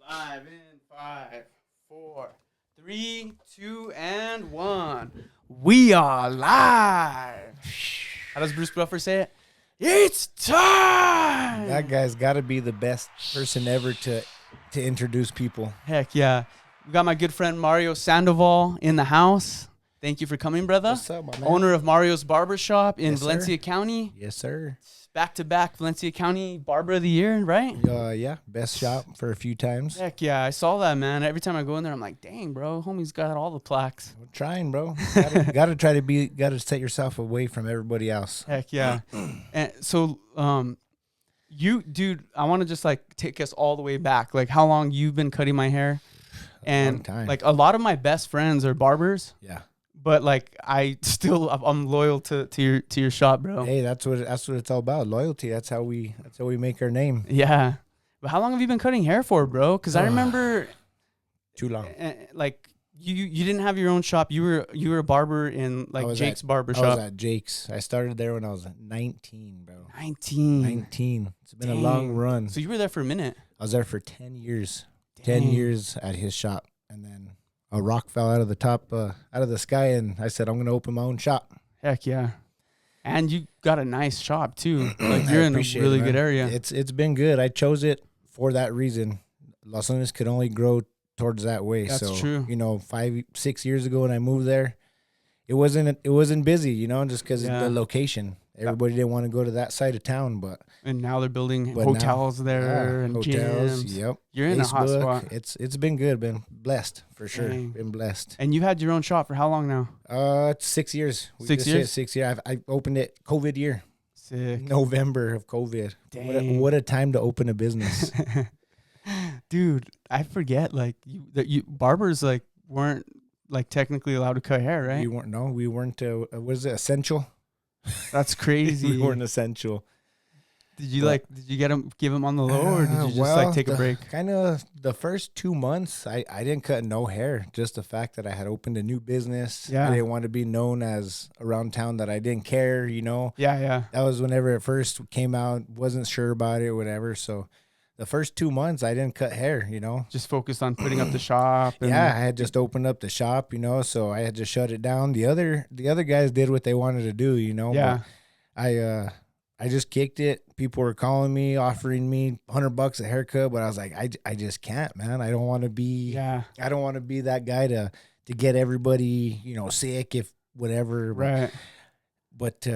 Live in 5, 4, 3, 2, and 1. We are live. How does Bruce Buffer say it? It's time. That guy's got to be the best person ever to introduce people. Heck yeah. We got my good friend Mario Sandoval in the house. Thank you for coming, brother. What's up, my man? Owner of Mario's Barber Shop in Yes, Valencia sir. County. Yes, sir. Back-to-back Valencia County Barber of the Year, right? Yeah, best shop for a few times. Heck yeah, I saw that, man. Every time I go in there, I'm like, dang, bro, homie's got all the plaques. We're trying, bro. Gotta set yourself away from everybody else. Heck yeah. And so, dude, I want to just like take us all the way back. Like how long you've been cutting my hair. And Long time. like a lot of my best friends are barbers. Yeah. But like I'm loyal to your shop, bro. Hey, that's what it's all about. Loyalty. That's how we make our name. Yeah. But how long have you been cutting hair for, bro? Because I remember Too long. like you didn't have your own shop. You were a barber in like Jake's barber shop. I was at Jake's. I started there when I was 19, bro. 19. It's been a long run. So you were there for a minute. I was there for 10 years. Dang. 10 years at his shop, and then a rock fell out of the sky, and I said, I'm going to open my own shop. Heck yeah. And you got a nice shop too. Like you're in a really good area. It's been good. I chose it for that reason. Los Angeles could only grow towards that way. That's true. 5-6 years ago when I moved there, it wasn't busy, just because of the location. Everybody didn't want to go to that side of town, and now they're building hotels there and hotels. gyms. Yep. You're in a hot spot. It's been good. Been blessed for sure. Dang. Been blessed. And you've had your own shop for how long now? It's 6 years. 6 years? 6 years. I opened it COVID year. Sick. November of COVID. Dang. What a time to open a business. Dude, I forget like you barbers like weren't like technically allowed to cut hair, right? We weren't. Was it essential? That's crazy. We weren't essential. Did you give them on the low, or did you just take a break? Kind of the first 2 months, I didn't cut no hair. Just the fact that I had opened a new business. Yeah. I didn't want to be known as around town that I didn't care, Yeah. That was whenever it first came out. Wasn't sure about it, whatever. So the first 2 months, I didn't cut hair, Just focused on putting up the shop. I had just opened up the shop, so I had to shut it down. The other guys did what they wanted to do, Yeah. But I just kicked it. People were calling me, offering me $100 a haircut, but I was like, I just can't, man. I don't want to be I don't want to be that guy to get everybody, sick if whatever. Right. But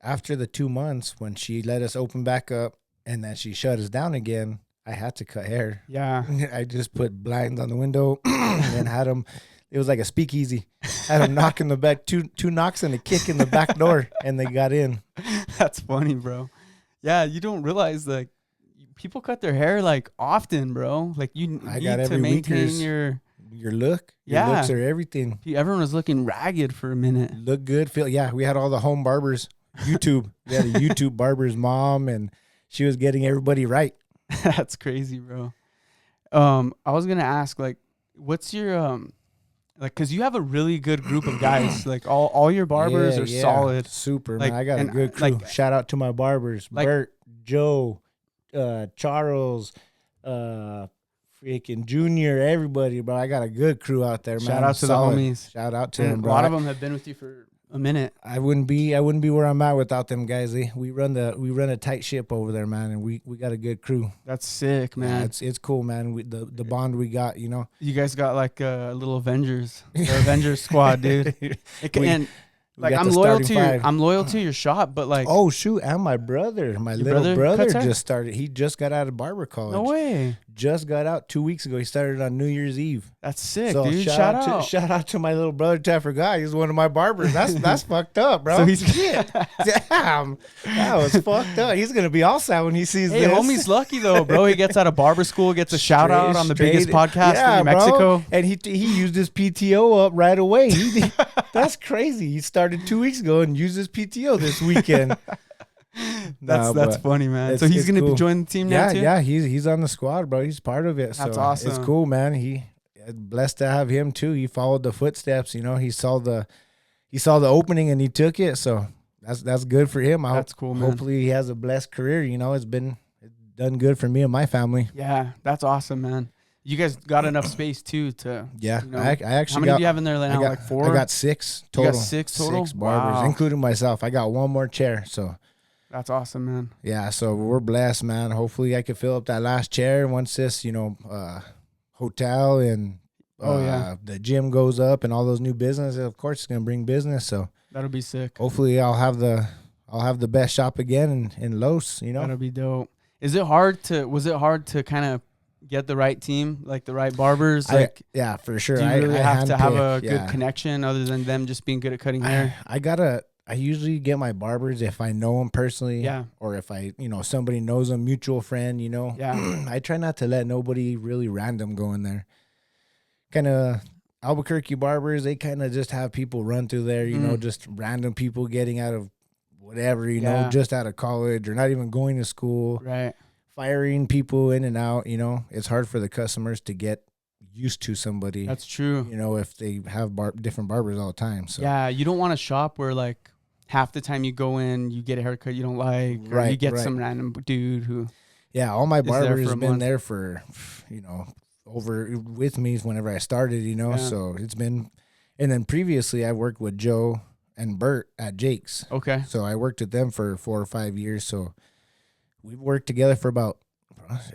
after the 2 months, when she let us open back up and then she shut us down again, I had to cut hair. Yeah. I just put blinds on the window and had them. It was like a speakeasy. Had them knock in the back, two knocks and a kick in the back door, and they got in. That's funny, bro. Yeah, you don't realize like people cut their hair like often, bro. Like you need to maintain your look. Your looks are everything. Everyone was looking ragged for a minute. Look good, feel. Yeah, we had all the home barbers. YouTube. We had a YouTube barber's mom, and she was getting everybody right. That's crazy, bro. I was gonna ask, like, what's your because you have a really good group of guys. Like all your barbers are solid. Super, like, man. I got a good crew. Shout out to my barbers. Like, Bert, Joe, Charles, freaking Junior, everybody, bro. I got a good crew out there, man. Shout out to the homies. Shout out to them, bro. A lot of them have been with you for a minute. I wouldn't be where I'm at without them guys. We run a tight ship over there, man, and we got a good crew. That's sick, man. Yeah, it's cool, man. The bond we got, You guys got like a little Avengers squad, dude. I'm loyal to your shop, but like, oh shoot, and my brother, little brother just started. He just got out of barber college. No way. Just got out 2 weeks ago. He started on New Year's Eve. That's sick, so dude. Shout out. Shout out to my little brother. I forgot he's one of my barbers. That's fucked up, bro. So he's damn. That was fucked up. He's gonna be all sad when he sees this. Homie's lucky though, bro. He gets out of barber school, gets a shout out on the biggest podcast in Mexico, bro. And he used his PTO up right away. That's crazy. He started 2 weeks ago and used his PTO this weekend. That's funny, man. So he's gonna join the team now too? Yeah, he's on the squad, bro. He's part of it. That's awesome. It's cool, man. He blessed to have him too. He followed the footsteps. He saw the opening and he took it. So that's good for him. That's cool, man. Hopefully he has a blessed career. It's done good for me and my family. Yeah, that's awesome, man. You guys got enough space too to. Yeah, you know, I actually. How many do you have in there now? Like 4. I got 6 total. You got 6 total. 6 barbers, wow. including myself. I got one more chair, so. That's awesome, man. Yeah, so we're blessed, man. Hopefully, I can fill up that last chair once this, hotel and the gym goes up and all those new business. Of course, it's gonna bring business. So that'll be sick. Hopefully, I'll have the best shop again in Los. That'll be dope. Was it hard to kind of get the right team, like the right barbers? Like, yeah, for sure. Do you really have to have a yeah. good connection other than them just being good at cutting hair? I usually get my barbers if I know them personally, or if I, somebody knows them, mutual friend, Yeah. I try not to let nobody really random go in there. Kind of Albuquerque barbers, they kind of just have people run through there, just random people getting out of whatever, just out of college or not even going to school. Right. Firing people in and out, it's hard for the customers to get used to somebody. That's true. If they have different barbers all the time. So yeah, you don't want a shop where like half the time you go in, you get a haircut you don't like, or you get some random dude who. Yeah, all my barbers have been there for, over with me whenever I started, so it's been, and then previously I worked with Joe and Bert at Jake's. Okay. So I worked with them for 4 or 5 years. So we've worked together for about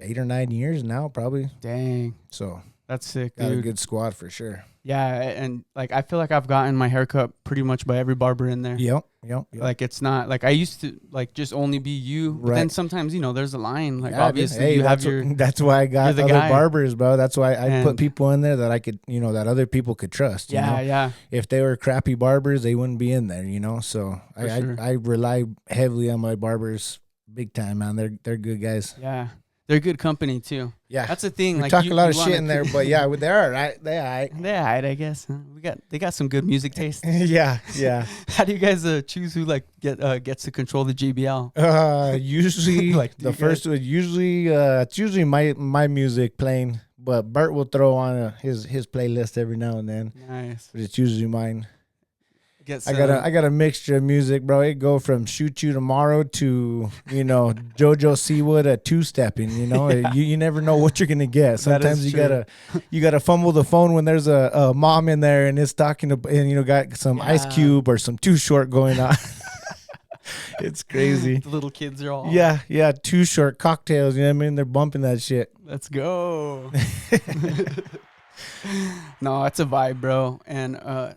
8 or 9 years now, probably. Dang. So that's sick, got dude. a good squad for sure. Yeah, and like I feel like I've gotten my haircut pretty much by every barber in there. Yep. Like it's not like I used to like just only be you, but then sometimes there's a line. Like obviously you have that's why I got other barbers, bro. That's why I put people in there that I could, that other people could trust. Yeah. If they were crappy barbers, they wouldn't be in there, So I rely heavily on my barbers, big time, man. They're good guys. Yeah. They're good company too. Yeah, that's the thing. We like talk a lot of shit in there, but yeah, they're all right. They're all right. They're all right, I guess. They got some good music taste. yeah. How do you guys choose who gets to control the JBL? Usually, the first one. Usually, it's usually my music playing, but Bert will throw on his playlist every now and then. Nice, but it's usually mine. I got a mixture of music, bro. It go from Shoot You Tomorrow to JoJo Siwa to two-stepping. You never know what you're gonna get. Sometimes you gotta fumble the phone when there's a mom in there and it's talking to and got some Ice Cube or some Too Short going on. It's crazy. The little kids are all Too Short cocktails. You know what I mean? They're bumping that shit. Let's go. No, it's a vibe, bro, and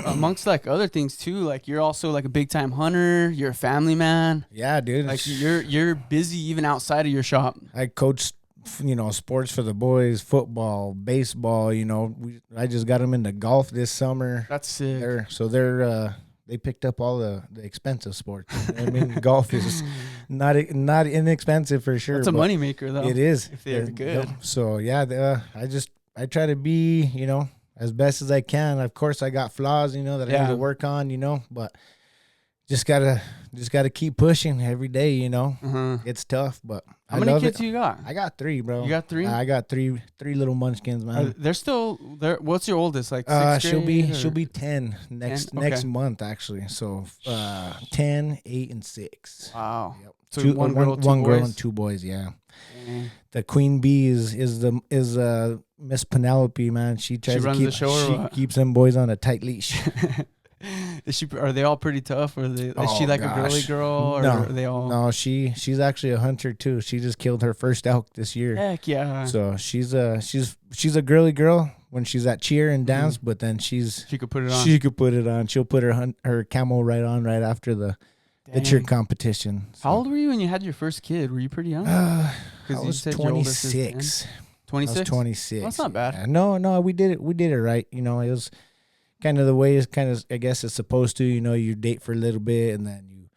amongst like other things too, like you're also like a big time hunter. You're a family man. Yeah, dude. Like you're busy even outside of your shop. I coach, sports for the boys, football, baseball. I just got them into golf this summer. That's sick. They picked up all the expensive sports. I mean, golf is not inexpensive for sure. It's a moneymaker though. It is if they're good. So yeah, I try to be as best as I can. Of course, I got flaws, that I need to work on, but just gotta keep pushing every day, It's tough, but how many kids you got? I got 3, bro. You got 3? I got three little munchkins, man. They're still there. What's your oldest? Like 6th grade? She'll be 10 next month actually. So 10, 8, and 6. Wow. Yep. So one girl and 2 boys. Yeah. Mm-hmm. The queen bee is Miss Penelope, man. She runs the show. She keeps them boys on a tight leash. Are they all pretty tough, or is she like a girly girl, or are they all? No, she's actually a hunter too. She just killed her first elk this year. Heck yeah! So she's a girly girl when she's at cheer and dance, but then she could put it on. She could put it on. She'll put her camo right on right after the cheer competition. So. How old were you when you had your first kid? Were you pretty young? I was 26. 26. I was 26. Well, that's not bad. Yeah, no, we did it right. It was kind of the way I guess it's supposed to. You date for a little bit and then you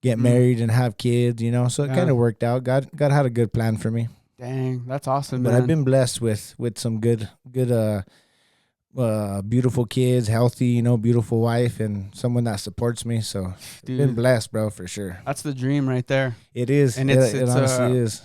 get married and have kids. So it kind of worked out. God had a good plan for me. Dang, that's awesome, but man. I've been blessed with some good beautiful kids, healthy, beautiful wife, and someone that supports me. So been blessed, bro, for sure. That's the dream right there. It is, and it honestly is.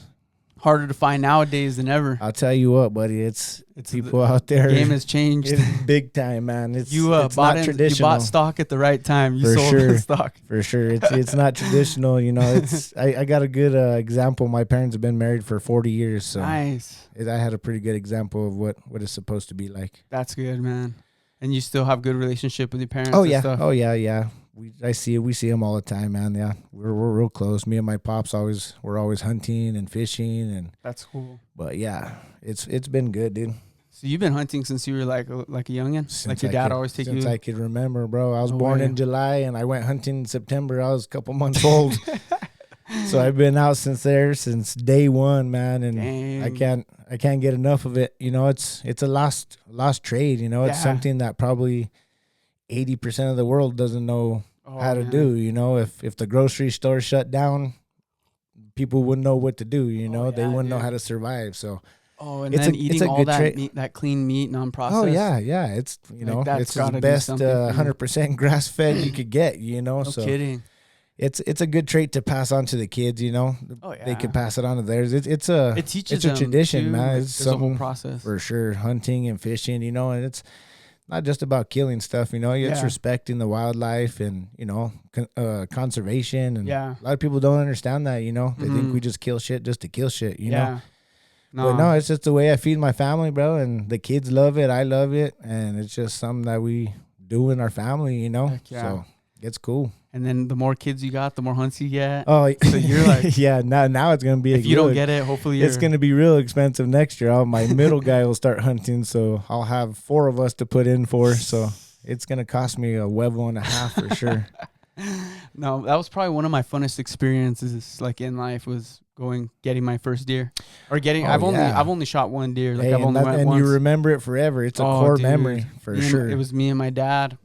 harder to find nowadays than ever. I'll tell you what, buddy. It's people out there. The game has changed. It's big time, man. It's it's not traditional. You bought stock at the right time. You sold the stock. For sure. It's not traditional. You know, I got a good example. My parents have been married for 40 years. So nice. I had a pretty good example of what it's supposed to be like. That's good, man. And you still have good relationship with your parents? Oh, yeah. And stuff? Oh, yeah. We see them all the time, man. Yeah, we're real close. Me and my pops we're always hunting and fishing, and that's cool. But yeah, it's been good, dude. So you've been hunting since you were like a youngin'? Since like your dad always take you? Since I could remember, bro. I was born in July, and I went hunting in September. I was a couple months old. So I've been out since day one, man, and dang. I can't get enough of it. You know, it's a lost trade. You know, it's something that probably 80% of the world doesn't know how to do. You know, if the grocery store shut down, people wouldn't know what to do. You know, they wouldn't know how to survive. So, and then eating all that meat, that clean meat, non-processed. Oh yeah, it's it's the best 100% grass fed you could get. You know, no kidding. It's a good trait to pass on to the kids. You know, they could pass it on to theirs. It teaches a tradition, man. It's a whole process for sure. Hunting and fishing, you know, and it's not just about killing stuff, you know. It's respecting the wildlife and, you know, conservation. And a lot of people don't understand that, you know. They think we just kill shit just to kill shit, you know. But no, it's just the way I feed my family, bro. And the kids love it. I love it. And it's just something that we do in our family, you know. So it's cool. And then the more kids you got, the more hunts you get. Oh, so you're like, now it's gonna be. If you don't get it, hopefully it's gonna be real expensive next year. My middle guy will start hunting, so I'll have 4 of us to put in for. So it's gonna cost me a huevo and a half for sure. No, that was probably one of my funnest experiences, like in life, was getting my first deer, or getting. I've only shot one deer. Like I've only went once. You remember it forever. It's a core memory for sure. It was me and my dad.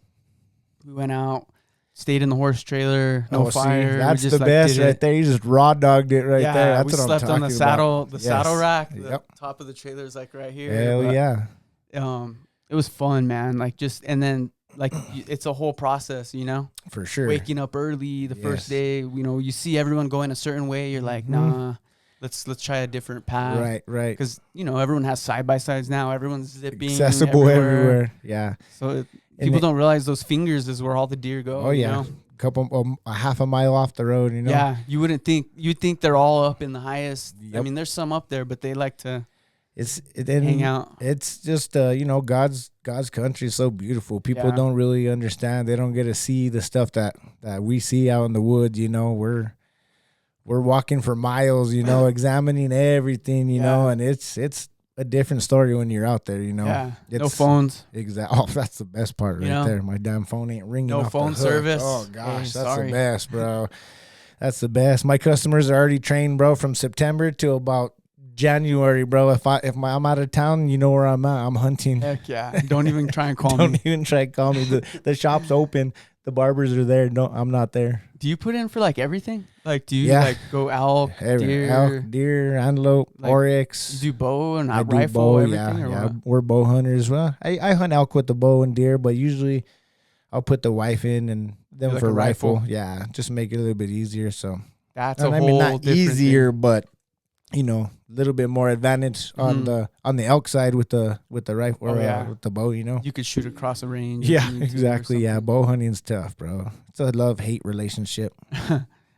We went out. Stayed in the horse trailer, no fire. That's the best right there. You just raw dogged it right there. That's what I'm talking about. We slept on the saddle rack. The top of the trailer is like right here. Hell yeah. It was fun, man. Like and then like it's a whole process, you know. For sure. Waking up early the first day, you know, you see everyone going a certain way. You're like, nah, let's try a different path. Right. Because you know everyone has side by sides now. Everyone's zipping accessible everywhere. Yeah. So. People don't realize those fingers is where all the deer go. Oh yeah, a half a mile off the road. You know. Yeah, you'd think they're all up in the highest. Yep. I mean, there's some up there, but they like to. Hang out. It's just you know, God's country is so beautiful. People don't really understand. They don't get to see the stuff that we see out in the woods. You know, we're walking for miles. You know, examining everything. You know, and it's a different story when you're out there, you know. Yeah, no phones. Exactly. Oh, that's the best part right there. My damn phone ain't ringing. No off phone the hook. service. Oh gosh, that's the best, bro. That's the best. My customers are already trained, bro, from September to about January, bro. If I'm out of town, you know where I'm at. I'm hunting. Heck yeah. Don't even try and call me. Don't even try and call me. The shop's open. The barbers are there. No, I'm not there. Do you put in for like everything? Like, do you like go elk, deer, antelope, oryx? You do bow and rifle, everything? Yeah. We're bow hunters. Well, I hunt elk with the bow and deer, but usually I'll put the wife in and them for rifle. Yeah, just make it a little bit easier. So that's not easier, but you know, a little bit more advantage on the elk side with the rifle or with the bow, you know. You could shoot across a range. Yeah, exactly. Yeah, bow hunting's tough, bro. It's a love-hate relationship.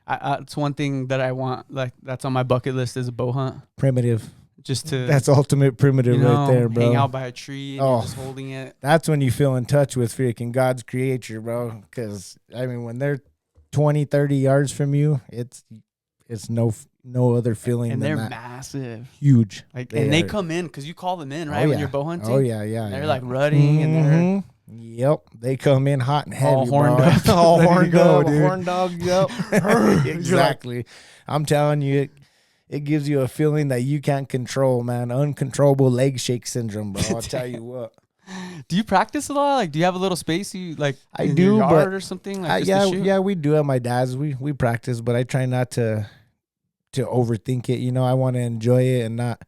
It's one thing that I want, like that's on my bucket list is a bow hunt. Primitive. Just that's ultimate primitive right there, bro. Hang out by a tree and you're just holding it. That's when you feel in touch with freaking God's creature, bro. Because, I mean, when they're 20, 30 yards from you, it's no other feeling and than they're that. Massive, huge, they come in because you call them in right when you're bow hunting. Oh yeah, they're like rutting and they're they come in hot and heavy, all horned up, all horned up, horn dog. Yep, exactly. I'm telling you, it gives you a feeling that you can't control, man. Uncontrollable leg shake syndrome, bro. I'll tell you what. Do you practice a lot? Like, do you have a little space you like? I do, your yard or something. Like yeah, we do at my dad's. We practice, but I try not to overthink it. You know, I want to enjoy it and not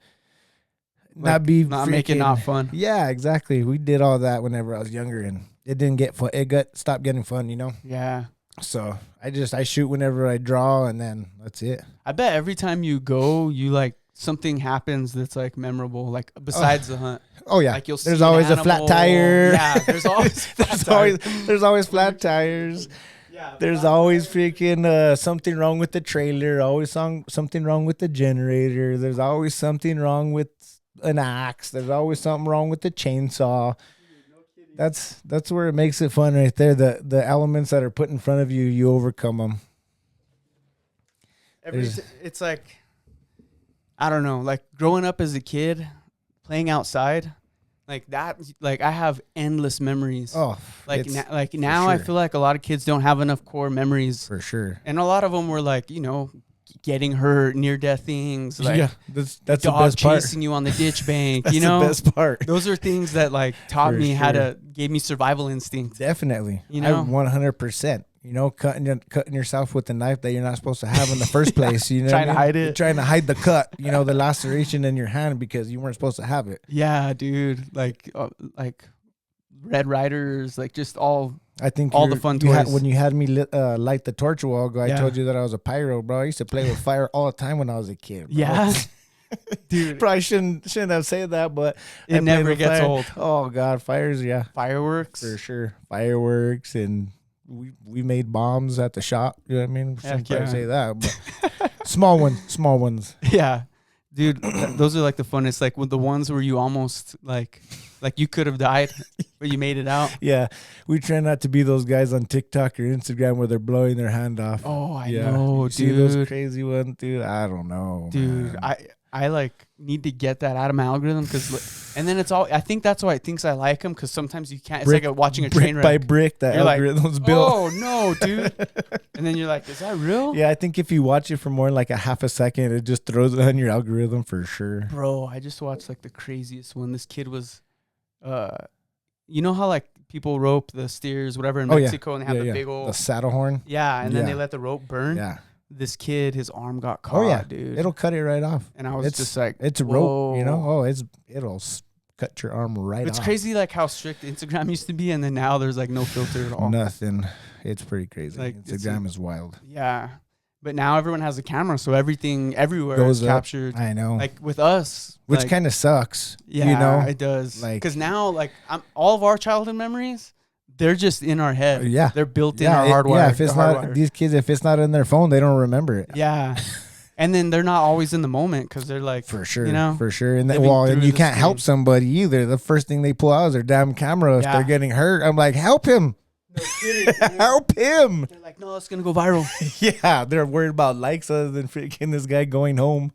make it not fun. Yeah, exactly. We did all that whenever I was younger, and it didn't get fun. It stopped getting fun. You know. Yeah. So I shoot whenever I draw, and then that's it. I bet every time you go, you like something happens that's like memorable, like besides the hunt? Oh yeah, like there's always a flat tire. Yeah, there's always there's always flat tires. Yeah, there's always freaking something wrong with the trailer. Always something wrong with the generator. There's always something wrong with an axe. There's always something wrong with the chainsaw. That's where it makes it fun right there. The elements that are put in front of you, you overcome them. It's like, I don't know, like growing up as a kid, playing outside, like that. Like I have endless memories. Oh, like now, sure. I feel like a lot of kids don't have enough core memories for sure, and a lot of them were like, getting hurt, near-death things. Like that's the the best part. Chasing you on the ditch bank. That's the best part. Those are things that like taught me gave me survival instinct. Definitely, 100%. Cutting yourself with a knife that you're not supposed to have in the first place. Trying to hide it. You're trying to hide the cut. The laceration in your hand because you weren't supposed to have it. Yeah, dude. Like Red Riders, like just all. I think all the fun toys. When you had me light the torch a while ago, I told you that I was a pyro, bro. I used to play with fire all the time when I was a kid, bro. Yeah. Dude, probably shouldn't have said that, but it never gets old. Oh God, fires, fireworks for sure, fireworks, and we made bombs at the shop. You know what I mean? Shouldn't probably say that, but small ones. Yeah, dude, those are like the funnest. Like with the ones where you almost like you could have died, but you made it out. Yeah, we try not to be those guys on TikTok or Instagram where they're blowing their hand off. Oh, I know, dude. See those crazy ones, dude? I don't know, dude. Man. I like need to get that out of my algorithm and then it's all. I think that's why it thinks I like them because sometimes you can't. It's like watching a train wreck. Brick by brick, that algorithm's built. Oh no, dude! And then you're like, is that real? Yeah, I think if you watch it for more than like a half a second, it just throws it on your algorithm for sure. Bro, I just watched like the craziest one. This kid was, you know how like people rope the steers, whatever in Mexico, and they have the big old the saddle horn. Yeah, and then they let the rope burn. Yeah. This kid, his arm got caught, dude. It'll cut it right off. And I was just like, it's a rope, it'll cut your arm right off. It's crazy like how strict Instagram used to be, and then now there's like no filter at all. Nothing. It's pretty crazy. Like, Instagram is wild. Yeah. But now everyone has a camera, so everything everywhere is captured. I know. Like with us. Which kind of sucks. Yeah, it does. Because now, like, all of our childhood memories, they're just in our head. Yeah. They're built in our hardware. Yeah, if it's not, these kids, if it's not in their phone, they don't remember it. Yeah. And then they're not always in the moment because they're like, for sure, For sure. And and you can't help somebody either. The first thing they pull out is their damn camera if they're getting hurt. I'm like, help him. No kidding. Help him. They're like, no, it's going to go viral. Yeah. They're worried about likes other than freaking this guy going home.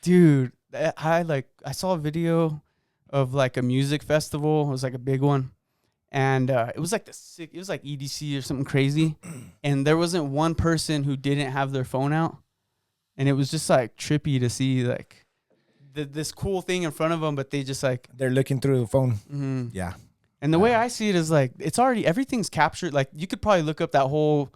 Dude, I saw a video of like a music festival. It was like a big one. And it was like it was like EDC or something crazy. And there wasn't one person who didn't have their phone out. And it was just like trippy to see like this cool thing in front of them, but they just like. They're looking through the phone. Mm-hmm. Yeah. And the way I see it is like, it's already, everything's captured. Like you could probably look up that whole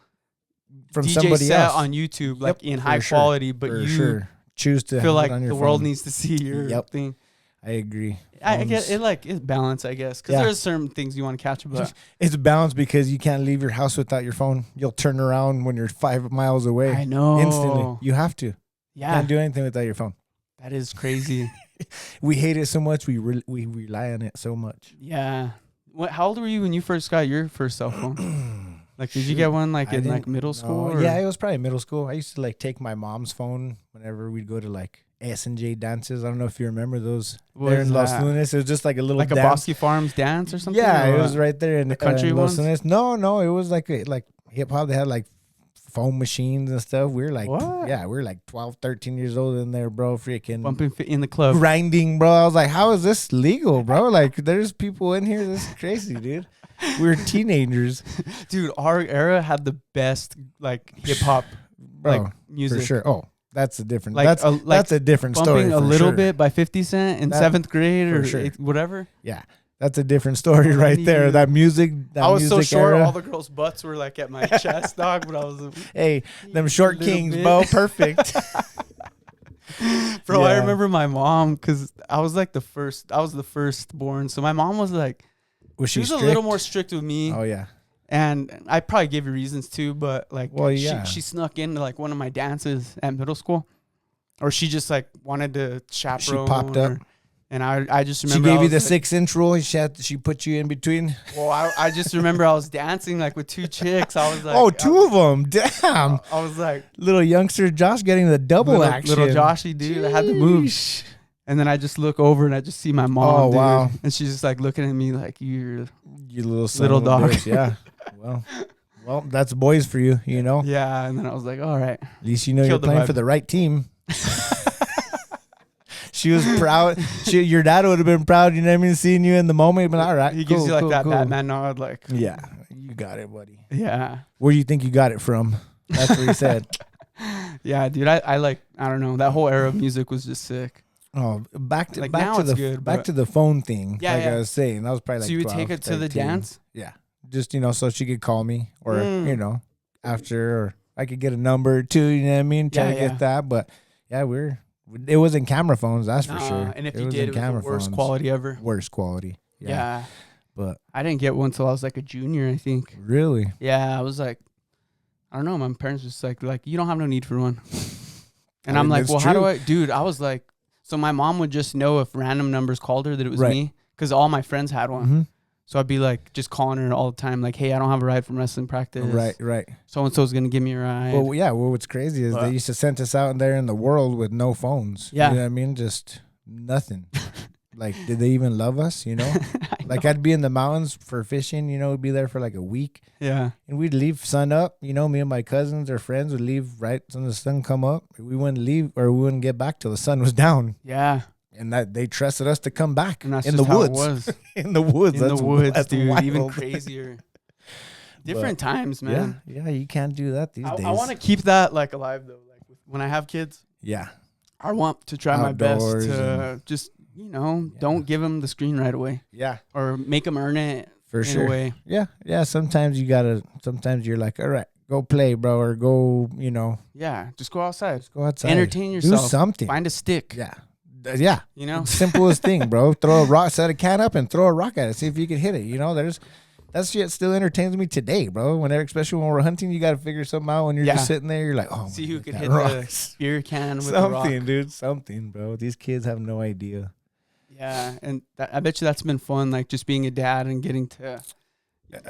from DJ somebody set else on YouTube, like in high quality, but you choose to feel like it on your the phone. World needs to see your thing. I agree. I get it. Like it's balance, I guess, because there's certain things you want to catch. But it's balance because you can't leave your house without your phone. You'll turn around when you're 5 miles away. I know. Instantly, you have to. Yeah. Can't do anything without your phone. That is crazy. We hate it so much. We rely on it so much. Yeah. How old were you when you first got your first cell phone? Like, did you get one like in like middle school? Yeah, it was probably middle school. I used to like take my mom's phone whenever we'd go to like S&J dances. I don't know if you remember those. There in Los Lunas. It was just like a little like dance. A Bosque Farms dance or something? Yeah, it was right there in the country Los Lunas. No, it was like hip hop. They had like foam machines and stuff. We were like, we were like 12, 13 years old in there, bro. Freaking bumping in the club, grinding, bro. I was like, how is this legal, bro? Like, there's people in here. This is crazy, dude. We were teenagers, dude. Our era had the best like hip hop like music for sure. Oh, that's a different. Like that's a different story. Bumping a little bit by 50 Cent in 7th grade or whatever. Yeah. That's a different story right there. That music. I was so short. Era. All the girls' butts were like at my chest, dog. But I was. Hey, them short kings, bro. Perfect. Bro, I remember my mom because I was like the first. I was the firstborn, so my mom was like. She was a little more strict with me. Oh yeah. And I probably gave you reasons too, but like, she snuck into like one of my dances at middle school, Or she just like wanted to chaperone. She popped up. And I just remember she gave you the 6-inch rule. She put you in between. Well, I just remember I was dancing like with 2 chicks. I was like, oh, two of them. Damn. I was like, little youngster Josh getting the double action. Little Joshy dude. I had the moves. And then I just look over and I just see my mom. Oh, dude. Wow. And she's just like looking at me like, you little dog. Yeah. Well, that's boys for you, you know? Yeah. And then I was like, all right. At least you know you're playing for the right team. She was proud. Your dad would have been proud, you know what I mean, seeing you in the moment. But all right, he gives you like that Batman nod, like, yeah, you got it, buddy. Yeah. Where do you think you got it from? That's what he said. Yeah, dude. I don't know. That whole era of music was just sick. Oh, back to the phone thing. Yeah, I was saying, that was probably like. So you would take it to the dance? Yeah, just so she could call me, or after, or I could get a number or two. You know what I mean? Try to get that, but yeah, it wasn't camera phones, that's for sure. And if you did, it was the worst quality ever. Worst quality. Yeah. But I didn't get one until I was like a junior, I think. Really? Yeah, I was like, I don't know. My parents were just like, you don't have no need for one. And I'm like, well, how do I? Dude, I was like, so my mom would just know if random numbers called her that it was me, because all my friends had one. Mm-hmm. So I'd be like, just calling her all the time, like, hey, I don't have a ride from wrestling practice. Right. So-and-so's going to give me a ride. Well, yeah. Well, what's crazy is they used to send us out there in the world with no phones. Yeah. You know what I mean? Just nothing. Like, did they even love us, you know? Like, I'd be in the mountains for fishing, we'd be there for like a week. Yeah. And we'd leave sun up, me and my cousins or friends would leave right when the sun come up. We wouldn't leave, or we wouldn't get back till the sun was down. Yeah. And that they trusted us to come back in the woods. In the woods. In the woods, that's dude. wild. Even crazier. Different times, man. Yeah, you can't do that these days. I want to keep that like alive though. Like when I have kids. Yeah. I want to try my best to just, don't give them the screen right away. Yeah. Or make them earn it for sure. In a way. Yeah. Yeah. Sometimes you're like, all right, go play, bro, or go, Yeah. Just go outside. Entertain yourself. Do something. Find a stick. Yeah. Yeah. Simplest thing, bro. Throw a rock, set a can up and throw a rock at it. See if you can hit it. That shit still entertains me today, bro. Especially when we're hunting, you got to figure something out when you're just sitting there. You're like, oh, see who can hit the beer can with the rock. Something, dude. Something, bro. These kids have no idea. Yeah. And I bet you that's been fun, like just being a dad and getting to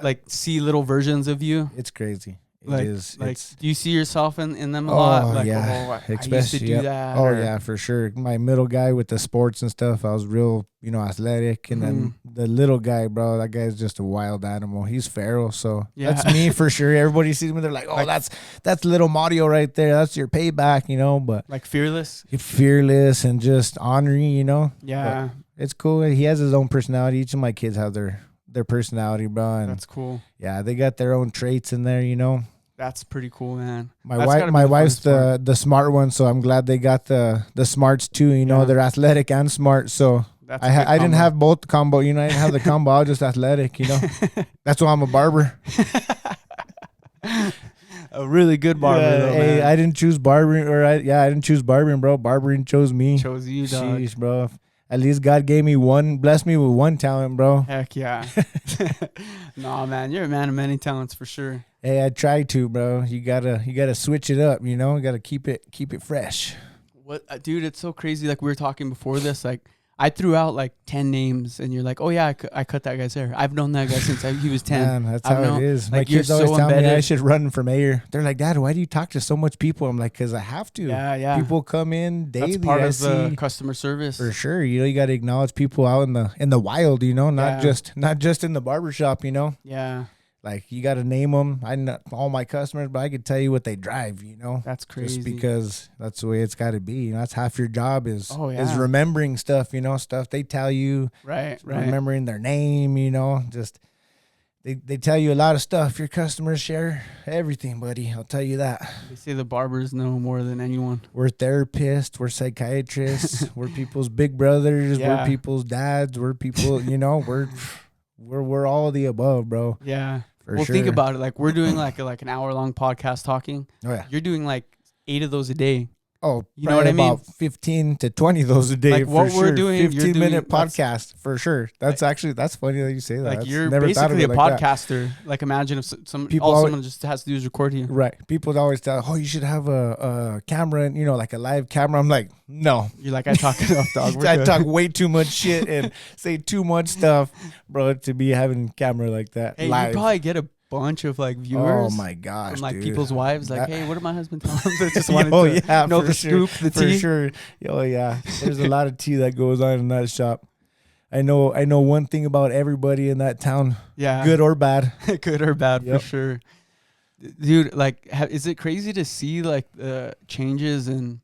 like see little versions of you. It's crazy. Like, do you see yourself in them a lot? Like, yeah. Especially, I used to do that. Oh, yeah, for sure. My middle guy with the sports and stuff, I was real, athletic. And then the little guy, bro, that guy's just a wild animal. He's feral, so that's me for sure. Everybody sees me, they're like, oh, that's little Mario right there. That's your payback, But like fearless? Fearless and just ornery, Yeah. But it's cool. He has his own personality. Each of my kids have their personality, bro. And that's cool. Yeah, they got their own traits in there, That's pretty cool, man. My wife's the smart one, so I'm glad they got the smarts too. They're athletic and smart. So I didn't have both combo. I didn't have the combo. I was just athletic. That's why I'm a barber. A really good barber. Though, man. I didn't choose barbering, I didn't choose barbering, bro. Barbering chose me. Chose you, dog. Jeez, bro. At least God blessed me with one talent, bro. Heck yeah. Nah, man, you're a man of many talents for sure. Hey, I try to, bro. You gotta switch it up, You gotta keep it fresh. What, dude? It's so crazy. Like we were talking before this, like I threw out like 10 names, and you're like, oh yeah, I cut that guy's hair. I've known that guy since he was 10. Man, that's how it is. Like, my kids always tell me I should run for mayor. They're like, Dad, why do you talk to so much people? I'm like, because I have to. Yeah. People come in daily. That's part of the customer service. For sure. You got to acknowledge people out in the wild, not just in the barbershop, Yeah. Like, you got to name them. I know all my customers, but I could tell you what they drive, That's crazy. Just because that's the way it's got to be. That's half your job is remembering stuff, stuff they tell you. Right. Remembering their name, just they tell you a lot of stuff. Your customers share everything, buddy. I'll tell you that. They say the barbers know more than anyone. We're therapists. We're psychiatrists. We're people's big brothers. Yeah. We're people's dads. We're people, we're all of the above, bro. Yeah. Think about it. Like we're doing like an hour-long podcast talking. Oh yeah. You're doing like 8 of those a day. Oh, you know what I mean? About 15 to 20 of those a day. Like what we're doing, 15-minute podcast for sure. That's funny that you say that. Like that's you're basically a podcaster. Like imagine if someone just has to do is record you. Right. People always tell, oh, you should have a camera and like a live camera. I'm like, no. You're like, I talk enough, dog. I talk way too much shit and say too much stuff, bro, to be having camera like that. Hey, live. You probably get a bunch of like viewers. Oh my gosh, from like dude. people's wives, like, hey, what did my husband tell them? They just wanted to know the scoop, the tea. For sure. Oh yeah, there's a lot of tea that goes on in that shop. I know one thing about everybody in that town. Yeah, good or bad. Good or bad, for sure. Dude, like, is it crazy to see like the changes in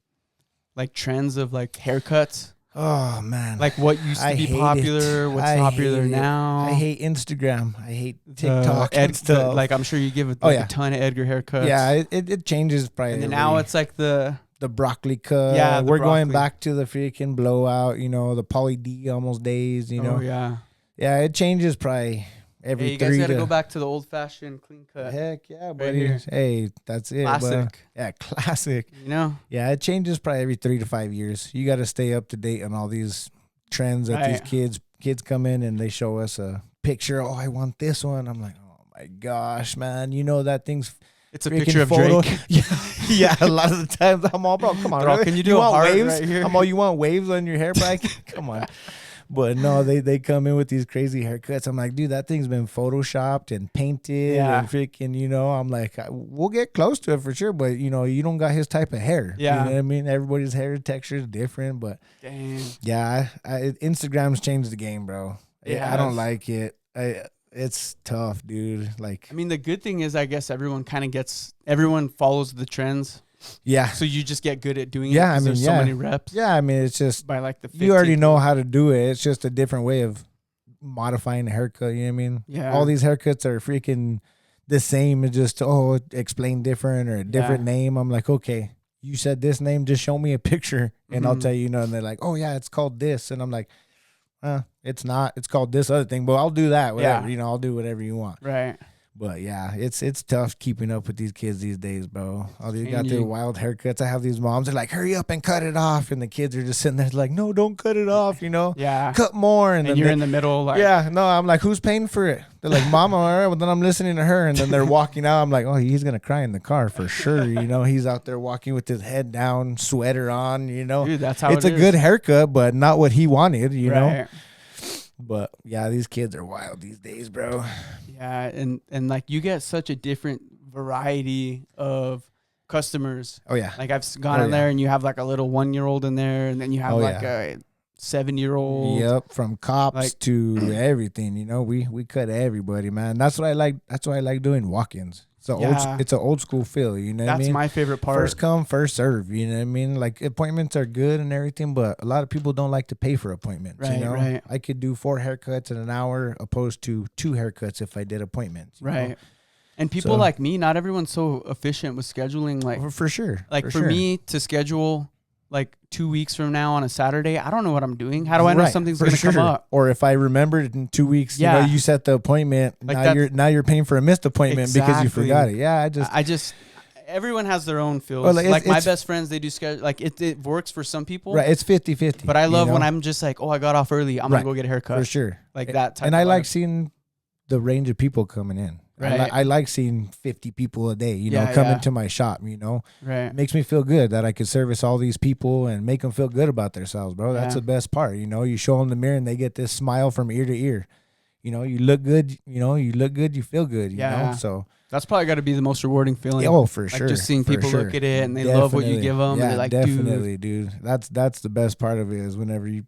like trends of like haircuts? Oh man! Like what used to be popular, what's popular now? I hate Instagram. I hate TikTok and stuff. Like I'm sure you give it a ton of Edgar haircuts. Yeah, it changes probably. And then now it's like the broccoli cut. Yeah, we're going back to the freaking blowout. The Poly D almost days. Oh yeah. Yeah, it changes probably every. Hey, you guys got to go back to the old fashioned clean cut. Heck yeah, buddy. Right, hey, that's it. Classic. Yeah, classic. Yeah, it changes probably every 3 to 5 years. You got to stay up to date on all these trends that these kids come in and they show us a picture. Oh, I want this one. I'm like, oh my gosh, man. That thing's. It's a picture of Drake. Yeah, a lot of the times I'm all, bro, come on. Bro, can you do a heart waves? Right here? I'm all, you want waves on your hair, bro? Come on. But no, they come in with these crazy haircuts. I'm like, dude, that thing's been photoshopped and painted and freaking, I'm like, we'll get close to it for sure. But, you don't got his type of hair. Yeah. You know what I mean? Everybody's hair texture is different. But, dang. Yeah, Instagram's changed the game, bro. Yeah, I don't like it. It's tough, dude. Like, I mean, the good thing is, I guess everyone follows the trends. Yeah. So you just get good at doing it. Yeah, I mean, there's so many reps. Yeah, I mean, it's just by like the 15th. You already know how to do it. It's just a different way of modifying a haircut. You know what I mean? Yeah. All these haircuts are freaking the same. It's just explain different or a different name. I'm like, okay, you said this name. Just show me a picture and I'll tell you. And they're like, oh yeah, it's called this. And I'm like, it's not. It's called this other thing. But I'll do that. Whatever. Yeah. I'll do whatever you want. Right. But yeah, it's tough keeping up with these kids these days, bro. Oh, they got their wild haircuts. I have these moms. They're like, hurry up and cut it off. And the kids are just sitting there like, no, don't cut it off, Yeah. Cut more. And then you're in the middle. Like, yeah, no, I'm like, who's paying for it? They're like, Mama, all right. Well, then I'm listening to her. And then they're walking out. I'm like, oh, he's going to cry in the car for sure. He's out there walking with his head down, sweater on, Dude, that's how it's a good haircut, but not what he wanted, right. know? But yeah, these kids are wild these days, bro. Yeah, and like you get such a different variety of customers. Oh yeah. Like I've gone in there and you have like a little 1-year-old in there, and then you have a 7-year-old. Yep, from cops to everything. We cut everybody, man. That's what I like. That's why I like doing walk-ins. It's an old school feel. You know what I mean? That's my favorite part. First come, first serve. You know what I mean? Like appointments are good and everything, but a lot of people don't like to pay for appointments. Right, right. I could do 4 haircuts in an hour, opposed to 2 haircuts if I did appointments. Right. Know? And people like me, not everyone's so efficient with scheduling. Like for sure. Like for me to schedule like 2 weeks from now on a Saturday, I don't know what I'm doing. How do I know something's going to come up? Or if I remembered in 2 weeks, you set the appointment. Like now you're paying for a missed appointment because you forgot it. Yeah, I just everyone has their own feels. Well, like my best friends, they do schedule. Like it works for some people. Right, it's 50-50. But I love when I'm just like, oh, I got off early. I'm gonna go get a haircut for sure. Like that type. And I like seeing the range of people coming in. Right. I like seeing 50 people a day, come into my shop, Right. It makes me feel good that I could service all these people and make them feel good about themselves, bro. That's the best part. You show them the mirror and they get this smile from ear to ear. You look good, you feel good, you know? So that's probably got to be the most rewarding feeling. Oh, for sure. Just seeing people look at it and they love what you give them. Yeah, and they're like, definitely, dude. That's the best part of it is whenever you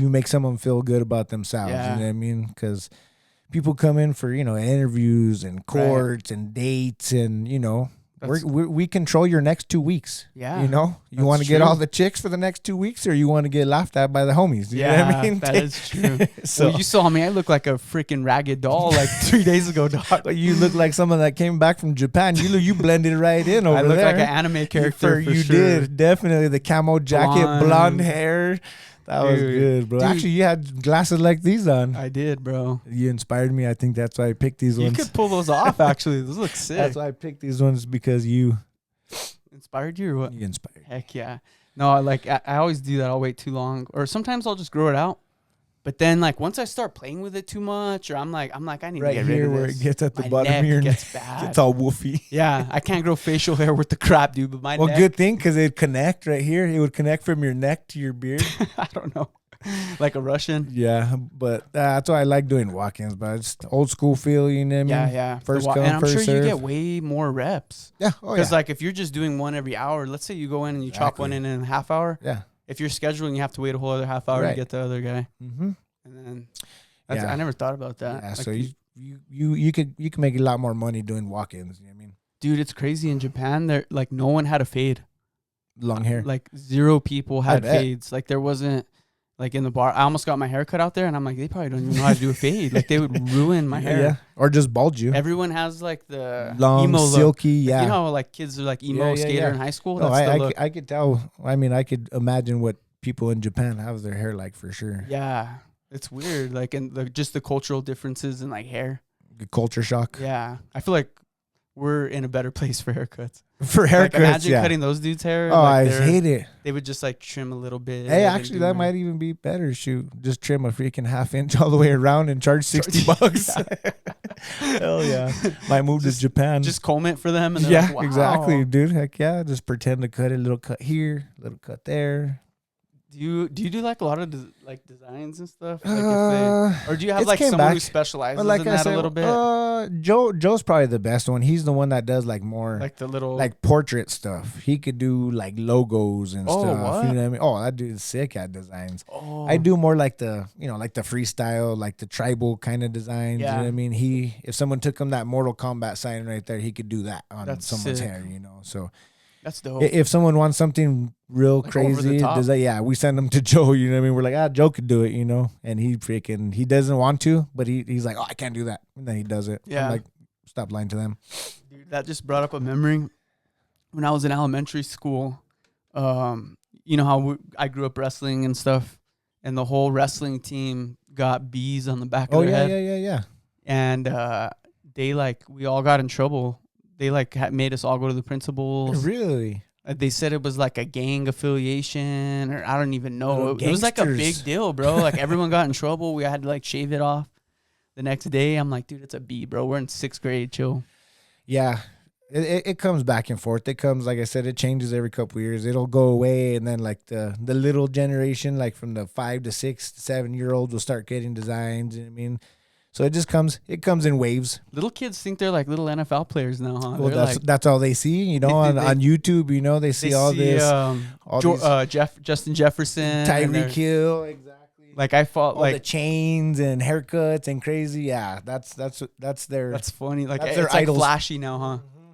make someone feel good about themselves. Yeah. You know what I mean? Because people come in for, interviews and courts and dates and, we control your next 2 weeks. Yeah. You want to get all the chicks for the next 2 weeks or you want to get laughed at by the homies. You know what I mean? That is true. So you saw me. I look like a freaking ragged doll like 3 days ago, dog. You look like someone that came back from Japan. You blended right in over there. I look like an anime character You did. Definitely. The camo jacket, blonde hair. That was good, bro. Dude. Actually, you had glasses like these on. I did, bro. You inspired me. I think that's why I picked these ones. You could pull those off, actually. Those look sick. That's why I picked these ones because you inspired you or what? You inspired. Heck yeah. No, I always do that. I'll wait too long, or sometimes I'll just grow it out. But then like once I start playing with it too much, or I'm like I need to get rid of this. Where it gets at the my bottom neck of your gets neck, bad. it's all woofy. Yeah, I can't grow facial hair with the crap, dude. But my neck, good thing because it'd connect right here. It would connect from your neck to your beard. I don't know, like a Russian. Yeah, but that's why I like doing walk-ins. But it's old school feel, you know what I mean? Yeah. First come, and I'm first sure serve. you get way more reps. Yeah, Because like if you're just doing one every hour, let's say you go in and you chop one in a half hour. Yeah. If you're scheduling, you have to wait a whole other half hour to get the other guy. Mm-hmm. And then I never thought about that. Yeah, like, so you could make a lot more money doing walk-ins. You know what I mean? Dude, it's crazy in Japan. There like no one had a fade. Long hair. Like 0 people had fades. Like there wasn't like in the bar. I almost got my hair cut out there, and I'm like, they probably don't even know how to do a fade. Like they would ruin my hair. Yeah, or just bald you. Everyone has like the long, emo silky. look. Yeah, like, you know how like kids are like emo skater in high school. No, That's the look. I could tell. I mean, I could imagine what people in Japan have their hair like for sure. Yeah, it's weird. Like and just the cultural differences in like hair. The culture shock. Yeah, I feel like we're in a better place for haircuts. For haircuts, like, imagine cutting those dudes' hair. Oh, like I hate it. They would just like trim a little bit. Hey, actually, that might even be better. Shoot, just trim a freaking ½ inch all the way around and charge $60. Hell yeah, might move to Japan. Just comb it for them. And yeah, like, wow. exactly, dude. Heck yeah, just pretend to cut it. A little cut here, little cut there. Do you do like a lot of like designs and stuff? Like or do you have like someone who specializes in that a little bit? Joe's probably the best one. He's the one that does like more like the little like portrait stuff. He could do like logos and stuff. What? You know what I mean? Oh, that dude's sick at designs. Oh. I do more like the like the freestyle, like the tribal kind of designs. Yeah. You know what I mean? If someone took him that Mortal Kombat sign right there, he could do that on someone's hair. So. That's dope. If someone wants something real like crazy, we send them to Joe. You know what I mean? We're like, Joe could do it, and he doesn't want to, but he's like, I can't do that, and then he does it. Yeah, I'm like, stop lying to them. Dude, that just brought up a memory. When I was in elementary school, you know how I grew up wrestling and stuff, and the whole wrestling team got B's on the back of their head. Yeah. And we all got in trouble. They made us all go to the principals. Really? They said it was like a gang affiliation, or I don't even know. It was like a big deal, bro. Like everyone got in trouble. We had to like shave it off. The next day, I'm like, dude, it's a B, bro. We're in 6th grade, chill. Yeah, it comes back and forth. It comes, like I said, it changes every couple of years. It'll go away, and then like the little generation, like from the 5 to 6 to 7-year-olds, will start getting designs. You know what I mean? So it comes in waves. Little kids think they're like little NFL players now, huh? Well, that's all they see, on YouTube. They see all this. Justin Jefferson, Tyreek Hill, exactly. Like I fought all the chains and haircuts and crazy. Yeah, that's their. That's funny. Like that's it's like flashy now, huh? Mm-hmm.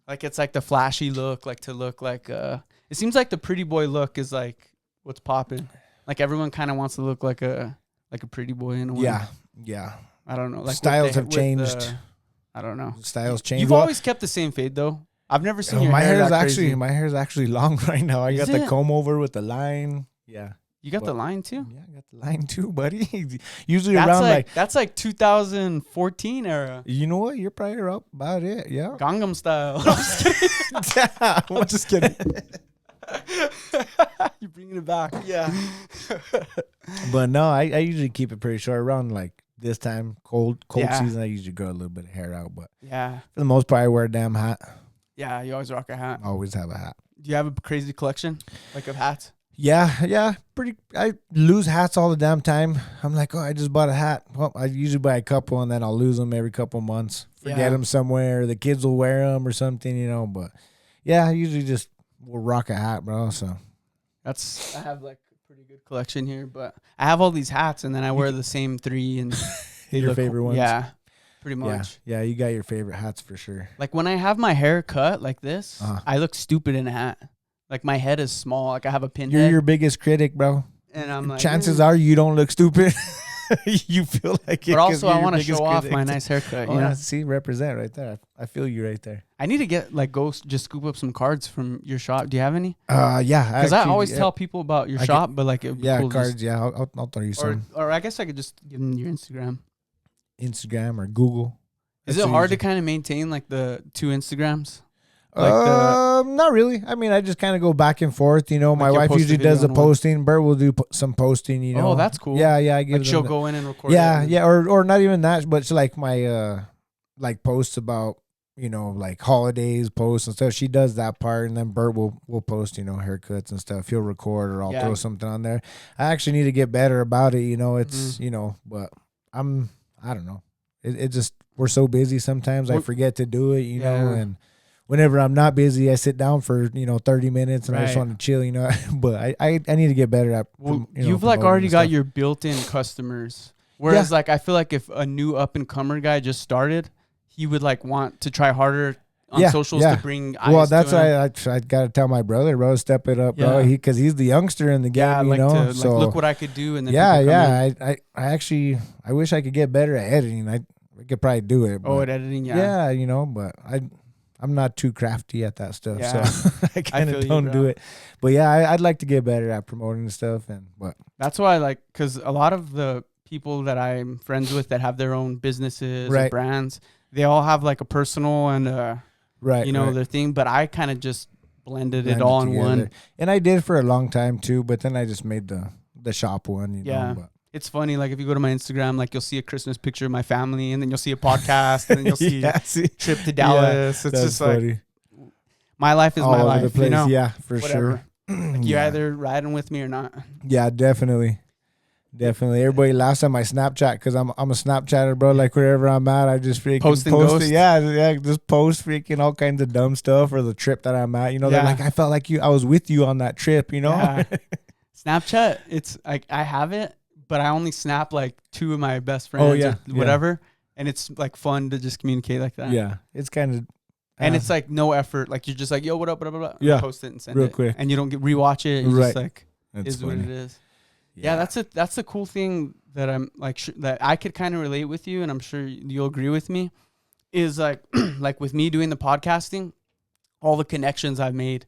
Like it's like the flashy look, like to look like. It seems like the pretty boy look is like what's popping. Like everyone kind of wants to look like a pretty boy in a way. Yeah. I don't know. Like styles have changed. I don't know. Styles changed. You've always kept the same fade though. I've never seen your my hair. My hair is actually long right now. I got the comb over with the line. Yeah. You got the line too? Yeah, I got the line too, buddy. Usually that's around like that's like 2014 era. You know what? You're probably up about it. Yeah. Gangnam Style. I'm just kidding. I'm just kidding. You're bringing it back. Yeah. But no, I usually keep it pretty short. Around like this time, cold season, I usually grow a little bit of hair out. But yeah, for the most part, I wear a damn hat. Yeah, you always rock a hat. Always have a hat. Do you have a crazy collection like of hats? Yeah. I lose hats all the damn time. I'm like, I just bought a hat. Well, I usually buy a couple and then I'll lose them every couple months. Forget them somewhere. The kids will wear them or something, But yeah, I usually just will rock a hat, bro. So I have like a pretty good collection here, but I have all these hats and then I wear the same 3 and your favorite ones. Yeah, pretty much. Yeah, you got your favorite hats for sure. Like when I have my hair cut like this, I look stupid in a hat. Like my head is small. Like I have a pin head. You're your biggest critic, bro. And I'm like, chances are you don't look stupid. You feel like it. But also I want to show off my nice haircut. See, represent right there. I feel you right there. I need to get just scoop up some cards from your shop. Do you have any? Yeah. Because I always tell people about your shop, but like cool cards. I'll throw you some. Or I guess I could just give them your Instagram or Google. Is it hard to kind of maintain like the 2 Instagrams? Like not really. I mean, I just kind of go back and forth. You know, Like my you'll wife post a usually video does the on one. posting. Bert will do some posting. You know. Oh, that's cool. Yeah, I give Like them she'll the- go in and record. Yeah, it. yeah, or not even that, but it's like my like posts about like holidays posts and stuff. She does that part, and then Bert will post haircuts and stuff. He'll record, or I'll throw something on there. I actually need to get better about it. It's but I don't know. It just we're so busy sometimes I forget to do it. And whenever I'm not busy, I sit down for 30 minutes and I just want to chill. But I need to get better at. You've like already got your built-in customers. Whereas like I feel like if a new up-and-comer guy just started, he would like want to try harder on socials to bring eyes. Well, that's why I got to tell my brother, bro, step it up, bro. Because he's the youngster in the game, so look what I could do, and then I actually I wish I could get better at editing. I could probably do it. At editing, but I'm not too crafty at that stuff, so I kind of don't do it. But I'd like to get better at promoting stuff, but that's why because a lot of the people that I'm friends with that have their own businesses or brands, they all have like a personal and their thing, but I kind of just blended it all in one. And I did for a long time too, but then I just made the shop one, but. It's funny, like if you go to my Instagram, like you'll see a Christmas picture of my family, and then you'll see a podcast, and then you'll see trip to Dallas. It's just funny. Like my life is all my life, the place. Yeah, for Whatever. sure. Like you're either riding with me or not. Yeah, definitely. Everybody laughs at my Snapchat because I'm a Snapchatter, bro. Like wherever I'm at, I just freaking post it. Yeah, just post freaking all kinds of dumb stuff, or the trip that I'm at. They're like, I felt like I was with you on that trip. Snapchat, it's like I have it, but I only snap like 2 of my best friends or whatever. And it's like fun to just communicate like that. Yeah. It's kind of. And it's like no effort. Like you're just like, yo, what up, blah, blah, blah. Yeah. Post it and send real it. Quick. And you don't rewatch it. You just like, that's what it is. Yeah. That's a cool thing that I'm like, that I could kind of relate with you. And I'm sure you'll agree with me is like, like with me doing the podcasting, all the connections I've made.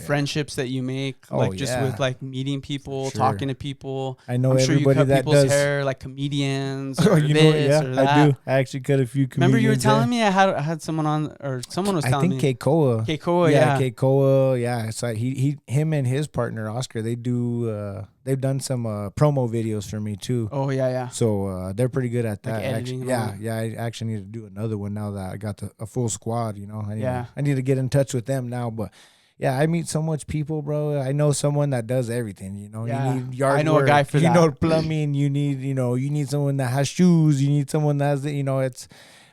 Friendships that you make, with like meeting people, talking to people. I know I'm everybody sure you cut that people's does hair, like comedians. Or or this or that. I do. I actually cut a few comedians. Remember you were telling me I had someone on, or someone was telling me. I think Keikoa. Keikoa, yeah. It's like him and his partner Oscar. They do. They've done some promo videos for me too. Oh yeah. So they're pretty good at that. Like editing. I actually need to do another one now that I got a full squad. I need to get in touch with them now, but. Yeah, I meet so much people, bro. I know someone that does everything, you need yard I know work, a guy for that. You know plumbing, you need someone that has shoes, you need someone that has,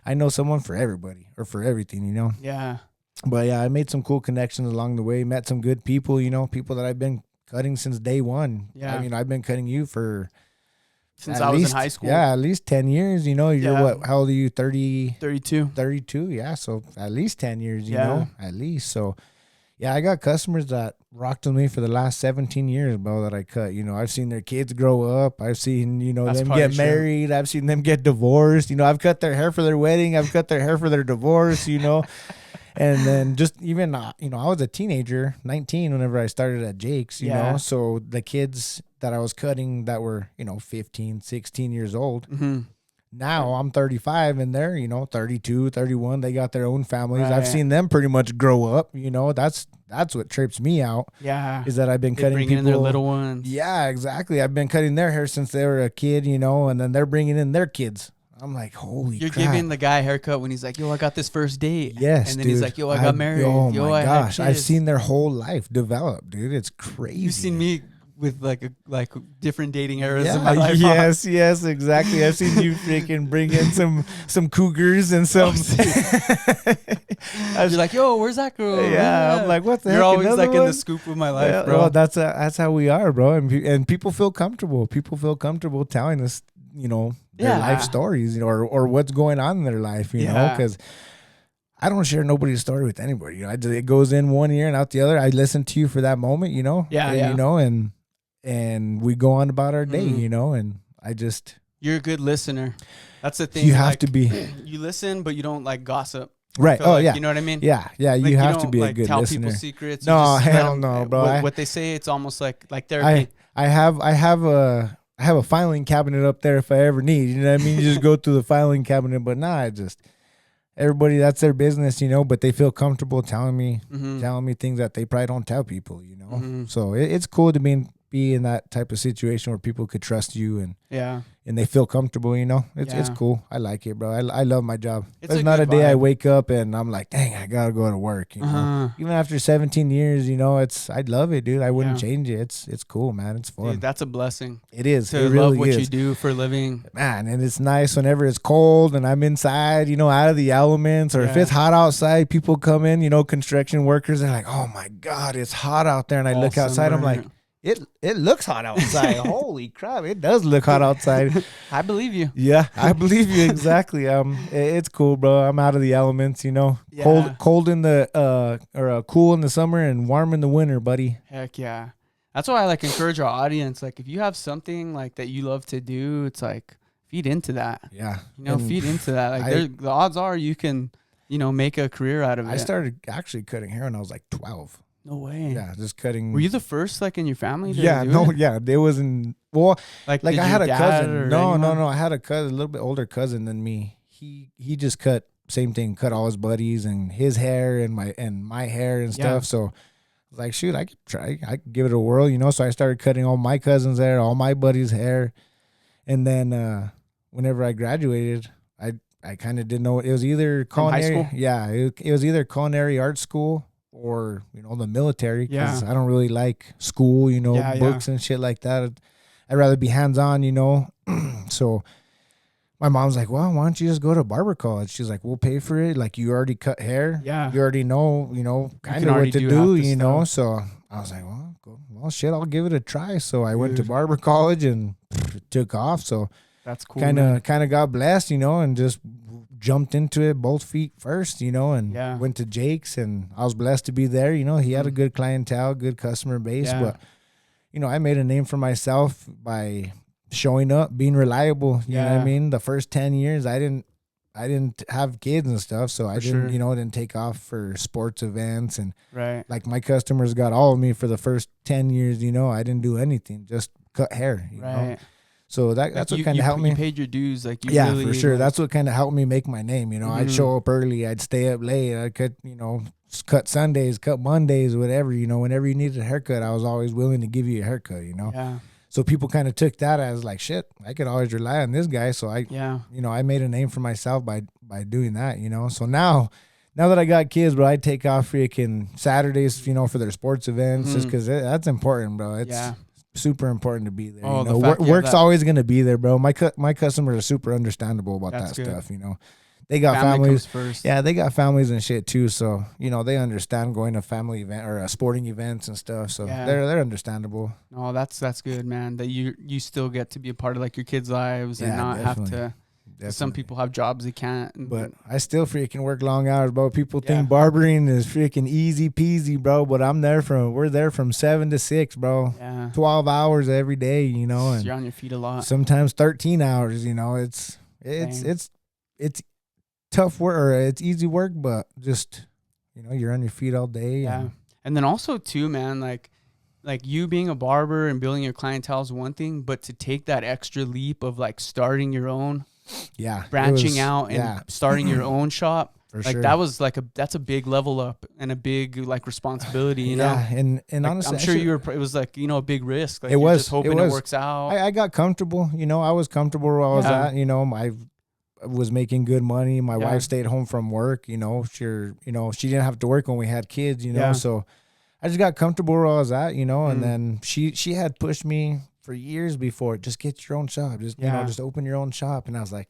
I know someone for everybody or for everything, Yeah. But I made some cool connections along the way, met some good people, people that I've been cutting since day one. Yeah. I mean, I've been cutting you since I was in high school. Yeah, at least 10 years, you're what, how old are you? 32? 32, yeah. So at least 10 years, you know, at least. So yeah, I got customers that rocked with me for the last 17 years, bro, that I cut. I've seen their kids grow up. I've seen, them get married. I've seen them get divorced. I've cut their hair for their wedding. I've cut their hair for their divorce, And then just even, I was a teenager, 19, whenever I started at Jake's, you know. So the kids that I was cutting that were, 15, 16 years old. Mm-hmm. Now I'm 35 and they're, 32, 31. They got their own families. Right. I've seen them pretty much grow up. That's what trips me out. Yeah. Is that I've been cutting people. In their little ones. Yeah, exactly. I've been cutting their hair since they were a kid, and then they're bringing in their kids. I'm like, holy You're crap. Giving the guy a haircut when he's like, yo, I got this first date. Yes, and then dude. He's like, yo, I got married. Oh, yo, my gosh. I've seen their whole life develop, dude. It's crazy. You've seen me with like different dating eras in my life. Yes, exactly. I've seen you freaking bring in some cougars and some. You're like, yo, where's that girl? Yeah, I'm like, what the heck? You're always like one? In the scoop of my life, bro. Well, that's how we are, bro. And people feel comfortable. People feel comfortable telling us, their life stories, or what's going on in their life, you know, because. I don't share nobody's story with anybody. It goes in one ear and out the other. I listen to you for that moment, and we go on about our day, and I just... You're a good listener. That's the thing. You have to be. You listen, but you don't like gossip. Right. Oh, yeah. You know what I mean? Yeah. You have to be a good tell listener. People secrets. No, hell no, bro. What they say, it's almost like therapy. I have a filing cabinet up there if I ever need. You know what I mean? You just go through the filing cabinet, but everybody, that's their business, you know, but they feel comfortable telling me things that they probably don't tell people, you know. So it's cool to be in that type of situation where people could trust you and they feel comfortable, you know. It's cool. I like it, bro. I love my job. There's not a day I wake up and I'm like, dang, I gotta go to work, you know. Even after 17 years, you know, I'd love it, dude. I wouldn't change it. It's cool, man. It's fun. Dude, that's a blessing. It is. To it love really what is. you do for a living. Man, and it's nice whenever it's cold and I'm inside, you know, out of the elements, or if it's hot outside, people come in, you know, construction workers, they're like, oh my God, it's hot out there. And I look outside, I'm like, it looks hot outside. Holy crap, it does look hot outside. I believe you. Yeah, I believe you exactly. It's cool, bro. I'm out of the elements, you know. Yeah. Cold in the cool in the summer and warm in the winter, buddy. Heck yeah. That's why I like encourage our audience. Like, if you have something like that you love to do, it's like feed into that. Yeah, you know, feed into that. Like, the odds are you can, you know, make a career out of it. I started actually cutting hair when I was like 12. No way. Yeah, just cutting. Were you the first, like, in your family to do it? Yeah, there wasn't. Well, like I had a cousin. No, I had a cousin, a little bit older cousin than me. He just cut same thing, cut all his buddies and his hair and my hair and stuff. So I was like, shoot, I could try. I could give it a whirl, you know. So I started cutting all my cousins' hair, all my buddies' hair, and then whenever I graduated, I kind of didn't know. It was either culinary. High school? Yeah, it was either culinary art school or, you know, the military, because I don't really like school, you know, books and shit like that. I'd rather be hands-on, you know. So my mom's like, well, why don't you just go to barber college? She's like, we'll pay for it. Like, you already cut hair. Yeah. You already know, you know, kind of what to do, you know. So I was like, well, shit, I'll give it a try. So I went to barber college and it took off. So that's cool. Kind of got blessed, you know, and just jumped into it both feet first, you know, and went to Jake's, and I was blessed to be there. You know, he had a good clientele, good customer base, but, you know, I made a name for myself by showing up, being reliable. You know what I mean? The first 10 years, I didn't have kids and stuff, so I didn't, you know, didn't take off for sports events, and like my customers got all of me for the first 10 years, you know. I didn't do anything, just cut hair, you know. So that's what kind of helped me. You paid your dues, like, you really, for sure. That's what kind of helped me make my name. You know, I'd show up early, I'd stay up late, I could, you know, cut Sundays, cut Mondays, whatever. You know, whenever you needed a haircut, I was always willing to give you a haircut. You know, So people kind of took that as like, shit, I could always rely on this guy. So you know, I made a name for myself by doing that. You know, so now that I got kids, bro, I take off freaking Saturdays, you know, for their sports events, just because that's important, bro. It's super important to be there. You know, work's always gonna be there, bro. My customers are super understandable about that stuff. You know, they got families first. Yeah, they got families and shit too. So, you know, they understand going to family event or sporting events and stuff. So they're understandable. Oh, that's good, man. That you still get to be a part of like your kids' lives and not have to. Some people have jobs they can't. But I still freaking work long hours, bro. People think barbering is freaking easy peasy, bro. But we're there from 7 to 6, bro. Yeah. 12 hours every day, you know. And you're on your feet a lot. Sometimes 13 hours, you know. It's tough work, or it's easy work, but just, you know, you're on your feet all day. Yeah. And then also too, man, like you being a barber and building your clientele is one thing, but to take that extra leap of like starting your own, branching out and starting your own shop, for like sure. That was like that's a big level up and a big like responsibility, you know. And like, honestly, I'm sure it was like, you know, a big risk. Like, it was just hoping it works out. I got comfortable, you know. I was comfortable where I was at, you know. I was making good money. My wife stayed home from work, you know. She didn't have to work when we had kids, you know. So I just got comfortable where I was at, you know. And then she had pushed me for years before, just get your own shop, just you know, just open your own shop. And I was like,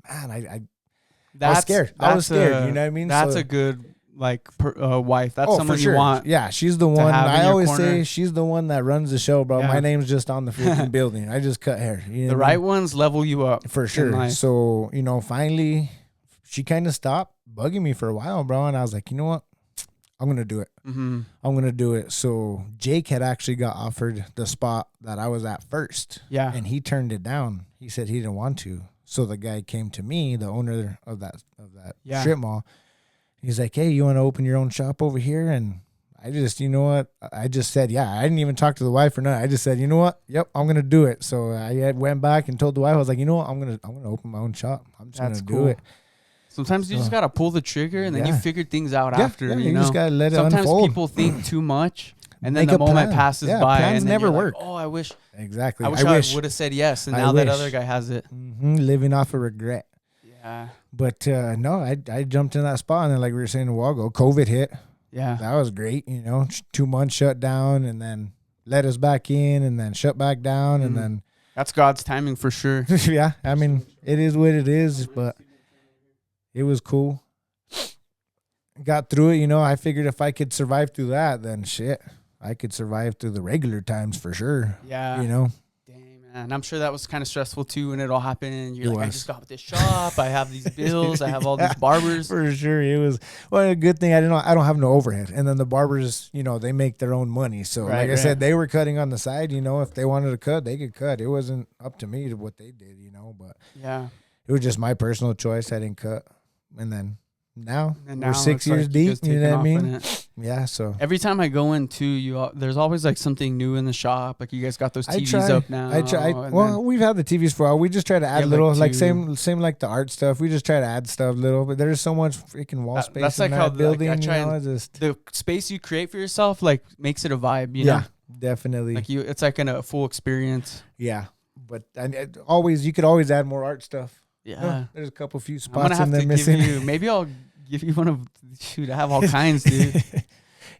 man, I was scared. I was scared. You know what I mean? That's a good like wife. That's someone you want. Yeah, she's the one. I always say she's the one that runs the show, bro. My name's just on the freaking building. I just cut hair. You know the right ones level you up for sure. So, you know, finally, she kind of stopped bugging me for a while, bro. And I was like, you know what? I'm going to do it. I'm going to do it. So Jake had actually got offered the spot that I was at first. Yeah. And he turned it down. He said he didn't want to. So the guy came to me, the owner of that strip mall. He's like, hey, you want to open your own shop over here? And I just, you know what? I just said, yeah. I didn't even talk to the wife or nothing. I just said, you know what? Yep, I'm going to do it. So I went back and told the wife, I was like, you know what? I'm going to open my own shop. I'm just going to do it. Sometimes you just gotta pull the trigger, and then you figure things out after. Yeah, you know, just gotta let it sometimes unfold. people think too much, and then the moment passes by, plans and then never you're work. Like, oh, I wish. Exactly. I wish I would have said yes, and now that other guy has it. Living off of regret. Yeah. But no, I jumped in that spot, and then like we were saying a while ago, COVID hit. Yeah. That was great. 2 months shut down, and then let us back in, and then shut back down, and then. That's God's timing for sure. Yeah, I mean, it is what it is, but it was cool. Got through it, I figured if I could survive through that, then shit, I could survive through the regular times for sure. Yeah. Dang, man. I'm sure that was kind of stressful too when it all happened. You're like, I just got this shop. I have these bills. I have all these barbers. For sure. It was, well, a good thing I don't have no overhead. And then the barbers, they make their own money. So like I said, they were cutting on the side, if they wanted to cut, they could cut. It wasn't up to me to what they did, but yeah, it was just my personal choice. I didn't cut. And then now we're 6 years like deep. You know what I mean? Yeah. So every time I go into there's always like something new in the shop. Like you guys got those TVs up now. I try. Well, we've had the TVs for a while. We just try to add little, like same like the art stuff. We just try to add stuff little, but there's so much freaking wall space. That's in like how that building. The space you create for yourself like makes it a vibe. You know? Definitely. Like it's like a full experience. Yeah, but you could always add more art stuff. Yeah, there's a few spots in there missing. Maybe I'll give you one of. Shoot, I have all kinds, dude.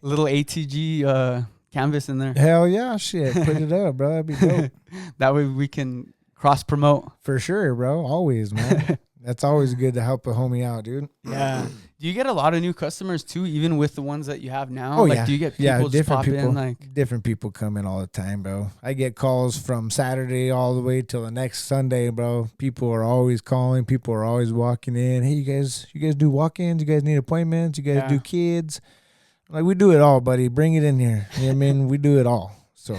Little ATG canvas in there. Hell yeah, shit. Put it up, bro. That'd be dope. That way we can cross promote. For sure, bro. Always, man. That's always good to help a homie out, dude. Yeah. Do you get a lot of new customers too, even with the ones that you have now? Oh, like, yeah. Do you get people just pop in? Like different people come in all the time, bro. I get calls from Saturday all the way till the next Sunday, bro. People are always calling. People are always walking in. Hey, you guys do walk-ins? You guys need appointments? You guys do kids? Like, we do it all, buddy. Bring it in here. You know what I mean? We do it all. So,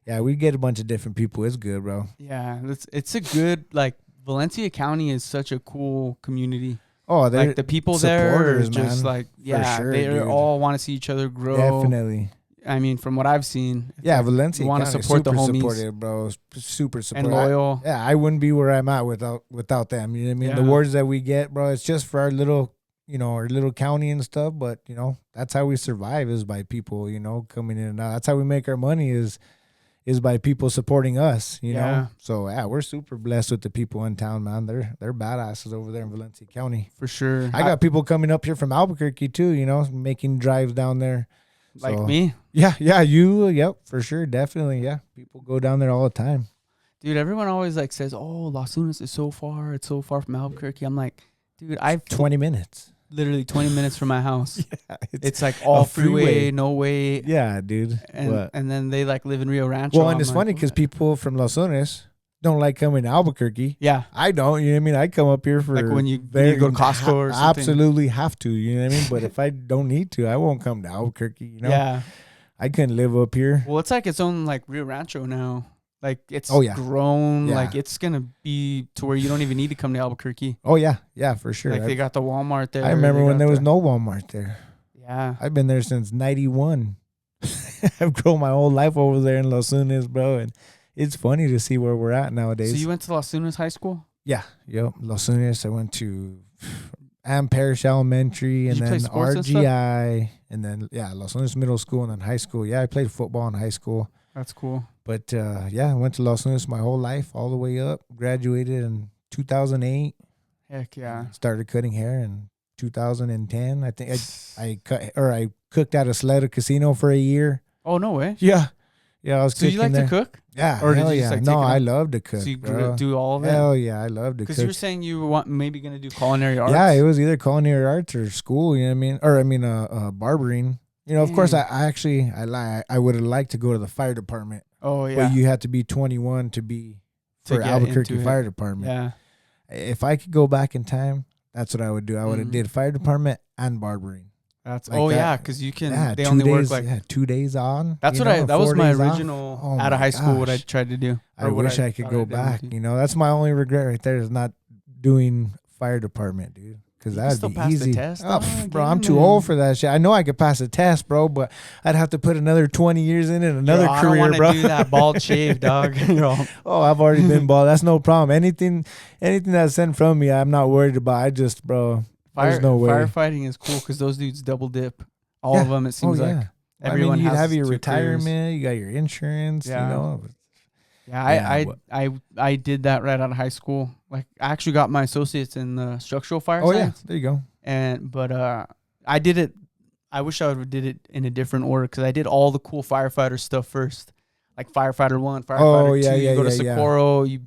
yeah, we get a bunch of different people. It's good, bro. Yeah, it's a good, like, Valencia County is such a cool community. Oh, they're like the people there are just man. Like, yeah, sure, they dude. all want to see each other grow. Definitely. I mean, from what I've seen, yeah, Valencia want to support the homies, supportive, bro. Super supportive, and loyal. I wouldn't be where I'm at without them. You know what I mean? Yeah. The words that we get, bro, it's just for our little, our little county and stuff. But that's how we survive is by people, coming in and out. That's how we make our money is by people supporting us, you know? So, yeah, we're super blessed with the people in town, man. They're badasses over there in Valencia County. For sure. I got people coming up here from Albuquerque, too, making drives down there. Like me? Yeah, you, yep, for sure, definitely, yeah. People go down there all the time. Dude, everyone always, like, says, oh, Las Lunas is so far. It's so far from Albuquerque. I'm like, dude, I've 20 minutes. Literally 20 minutes from my house. Yeah, it's like all freeway, no way. Yeah, dude. And then they like live in Rio Rancho. Well, and it's funny because people from Las Lunas don't like coming to Albuquerque. Yeah. I don't. You know what I mean? I come up here for like when you go to Costco or something. Absolutely have to. You know what I mean? But if I don't need to, I won't come to Albuquerque. Yeah. I couldn't live up here. Well, it's like its own like Rio Rancho now. Like it's grown. Yeah. Like it's gonna be to where you don't even need to come to Albuquerque. Oh yeah, for sure. Like they got the Walmart there. I remember when there was no Walmart there. Yeah, I've been there since '91. I've grown my whole life over there in Las Lunas, bro, and it's funny to see where we're at nowadays. So you went to Las Lunas High School? Yeah, Las Lunas. I went to Am Parish Elementary, and then RGI, and then Las Lunas Middle School, and then high school. Yeah, I played football in high school. That's cool. But, I went to Las Lunas my whole life, all the way up. Graduated in 2008. Heck yeah. Started cutting hair in 2010. I think I cooked at a Salado Casino for a year. Oh, no way. Yeah. Yeah, I was cooking. So you like to cook? Yeah. Or did you just like no, I love to cook. So you bro. do all of it? Hell yeah, I love to cook. Because you were saying you were maybe going to do culinary arts? Yeah, it was either culinary arts or school, you know what I mean? Or, barbering. Of course, I would have liked to go to the fire department. Oh, yeah. But you had to be 21 to be for Albuquerque Fire Department. Yeah. If I could go back in time, that's what I would do. I would have did fire department and barbering. That's because you can. They only work like 2 days on. That's what that was my original out of high school. What I tried to do. I wish I could go back. That's my only regret right there is not doing fire department, dude. because that'd be pass easy. the test, bro, I'm too old for that shit. I know I could pass the test, bro, but I'd have to put another 20 years in it, another career, I don't bro. do that bald shave, dog. Oh, I've already been bald. That's no problem. Anything that's sent from me, I'm not worried about. I just, bro, there's no way. Firefighting is cool because those dudes double dip. All of them, it seems like. Everyone you has have your 2 retirement, careers. you got your insurance, you know. Yeah, I did that right out of high school. Like, I actually got my associates in structural fire science. There you go. But I did it. I wish I would have did it in a different order because I did all the cool firefighter stuff first, like firefighter 1, firefighter 2. You go to Socorro, you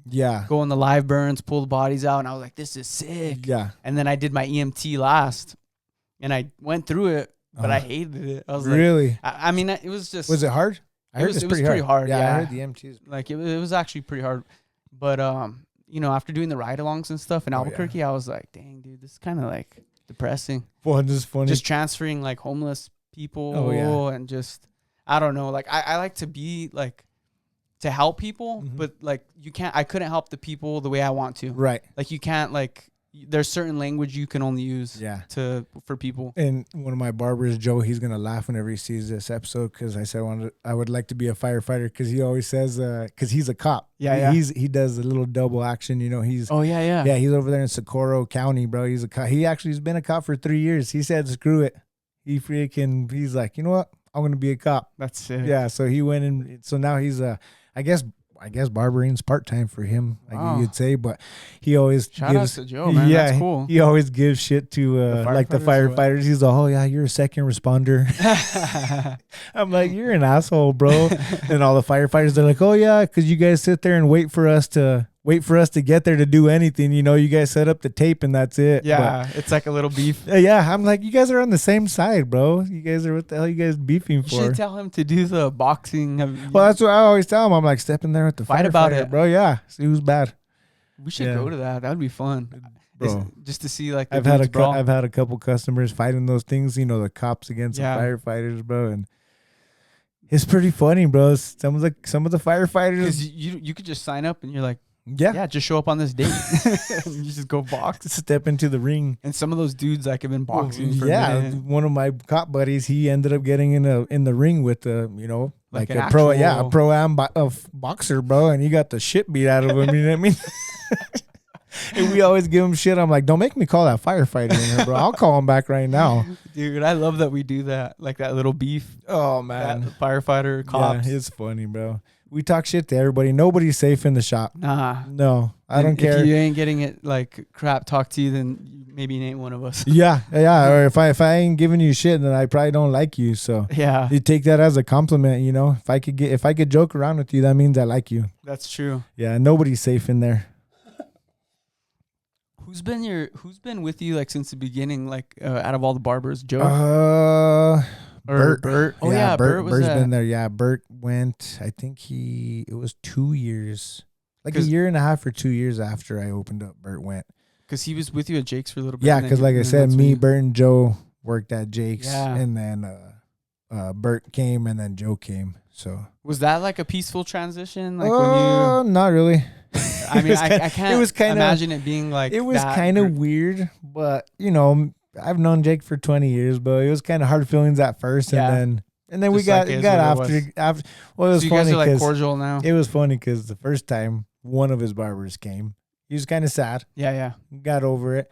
go in the live burns, pull the bodies out, and I was like, this is sick. Yeah. And then I did my EMT last, and I went through it, but I hated it. I was really? Like, I mean, it was just. Was it hard? I heard it was pretty hard. Yeah, I heard the EMTs. Like it was actually pretty hard, but you know, after doing the ride-alongs and stuff in Albuquerque, I was like, dang, dude, this is kind of like depressing. Well, just funny. Just transferring like homeless people and just, I don't know. Like I like to be like, to help people, but like I couldn't help the people the way I want to. Right. Like you can't there's certain language you can only use for people. And one of my barbers, Joe, he's going to laugh whenever he sees this episode because I said I would like to be a firefighter because he always says, because he's a cop. Yeah. He does a little double action, you know. He's Yeah, he's over there in Socorro County, bro. He's a cop. He actually has been a cop for 3 years. He said, screw it. He's like, you know what? I'm going to be a cop. That's it. Yeah, so he went in. So now he's I guess barbering's part-time for him, you'd say, but he always Shout out to Joe, man. That's cool. He always gives shit to the firefighters. He's like, oh yeah, you're a second responder. I'm like, you're an asshole, bro. And all the firefighters, they're like, oh yeah, because you guys sit there and wait for us to get there to do anything. You know, you guys set up the tape and that's it. Yeah, but it's like a little beef. Yeah, I'm like, you guys are on the same side, bro. You guys are, what the hell are you guys beefing for? You should tell him to do the boxing. Well, that's what I always tell him. I'm like, step in there with the fight about it, bro. Yeah, see who's bad. We should go to that. That would be fun, bro. Just to see like I've had a couple customers fighting those things. You know, the cops against the firefighters, bro, and it's pretty funny, bro. Some of the firefighters, because you could just sign up and you're like. Yeah, just show up on this date. You just go box. Step into the ring. And some of those dudes like have been boxing for a minute. One of my cop buddies, he ended up getting in the ring with like a pro-am boxer, bro, and he got the shit beat out of him, you know what I mean? And we always give him shit. I'm like, don't make me call that firefighter in here, bro. I'll call him back right now. Dude, I love that we do that. Like that little beef. Oh, man. Firefighter, cops. Yeah, it's funny, bro. We talk shit to everybody. Nobody's safe in the shop. Nah. No, I don't care. If you ain't getting it like crap talk to you, then maybe you ain't one of us. Yeah. Or if I ain't giving you shit, then I probably don't like you. So yeah, you take that as a compliment. You know, if I could joke around with you, that means I like you. That's true. Yeah, nobody's safe in there. Who's been with you like since the beginning? Like out of all the barbers, Joe. Bert. Oh yeah, Bert's been there. Yeah, Bert went. I think it was 2 years, like a year and a half or 2 years after I opened up. Bert went because he was with you at Jake's for a little bit. Yeah, because like I said, me, Bert, and Joe worked at Jake's, and then Bert came, and then Joe came. So was that like a peaceful transition? Like when you? Not really. I mean, I can't. It was imagine it being like. It was kind of weird, but you know. I've known Jake for 20 years, but it was kind of hard feelings at first, and then we got after. Well, it was so you funny guys are like cordial now. It was funny because the first time one of his barbers came, he was kind of sad. Yeah. Got over it,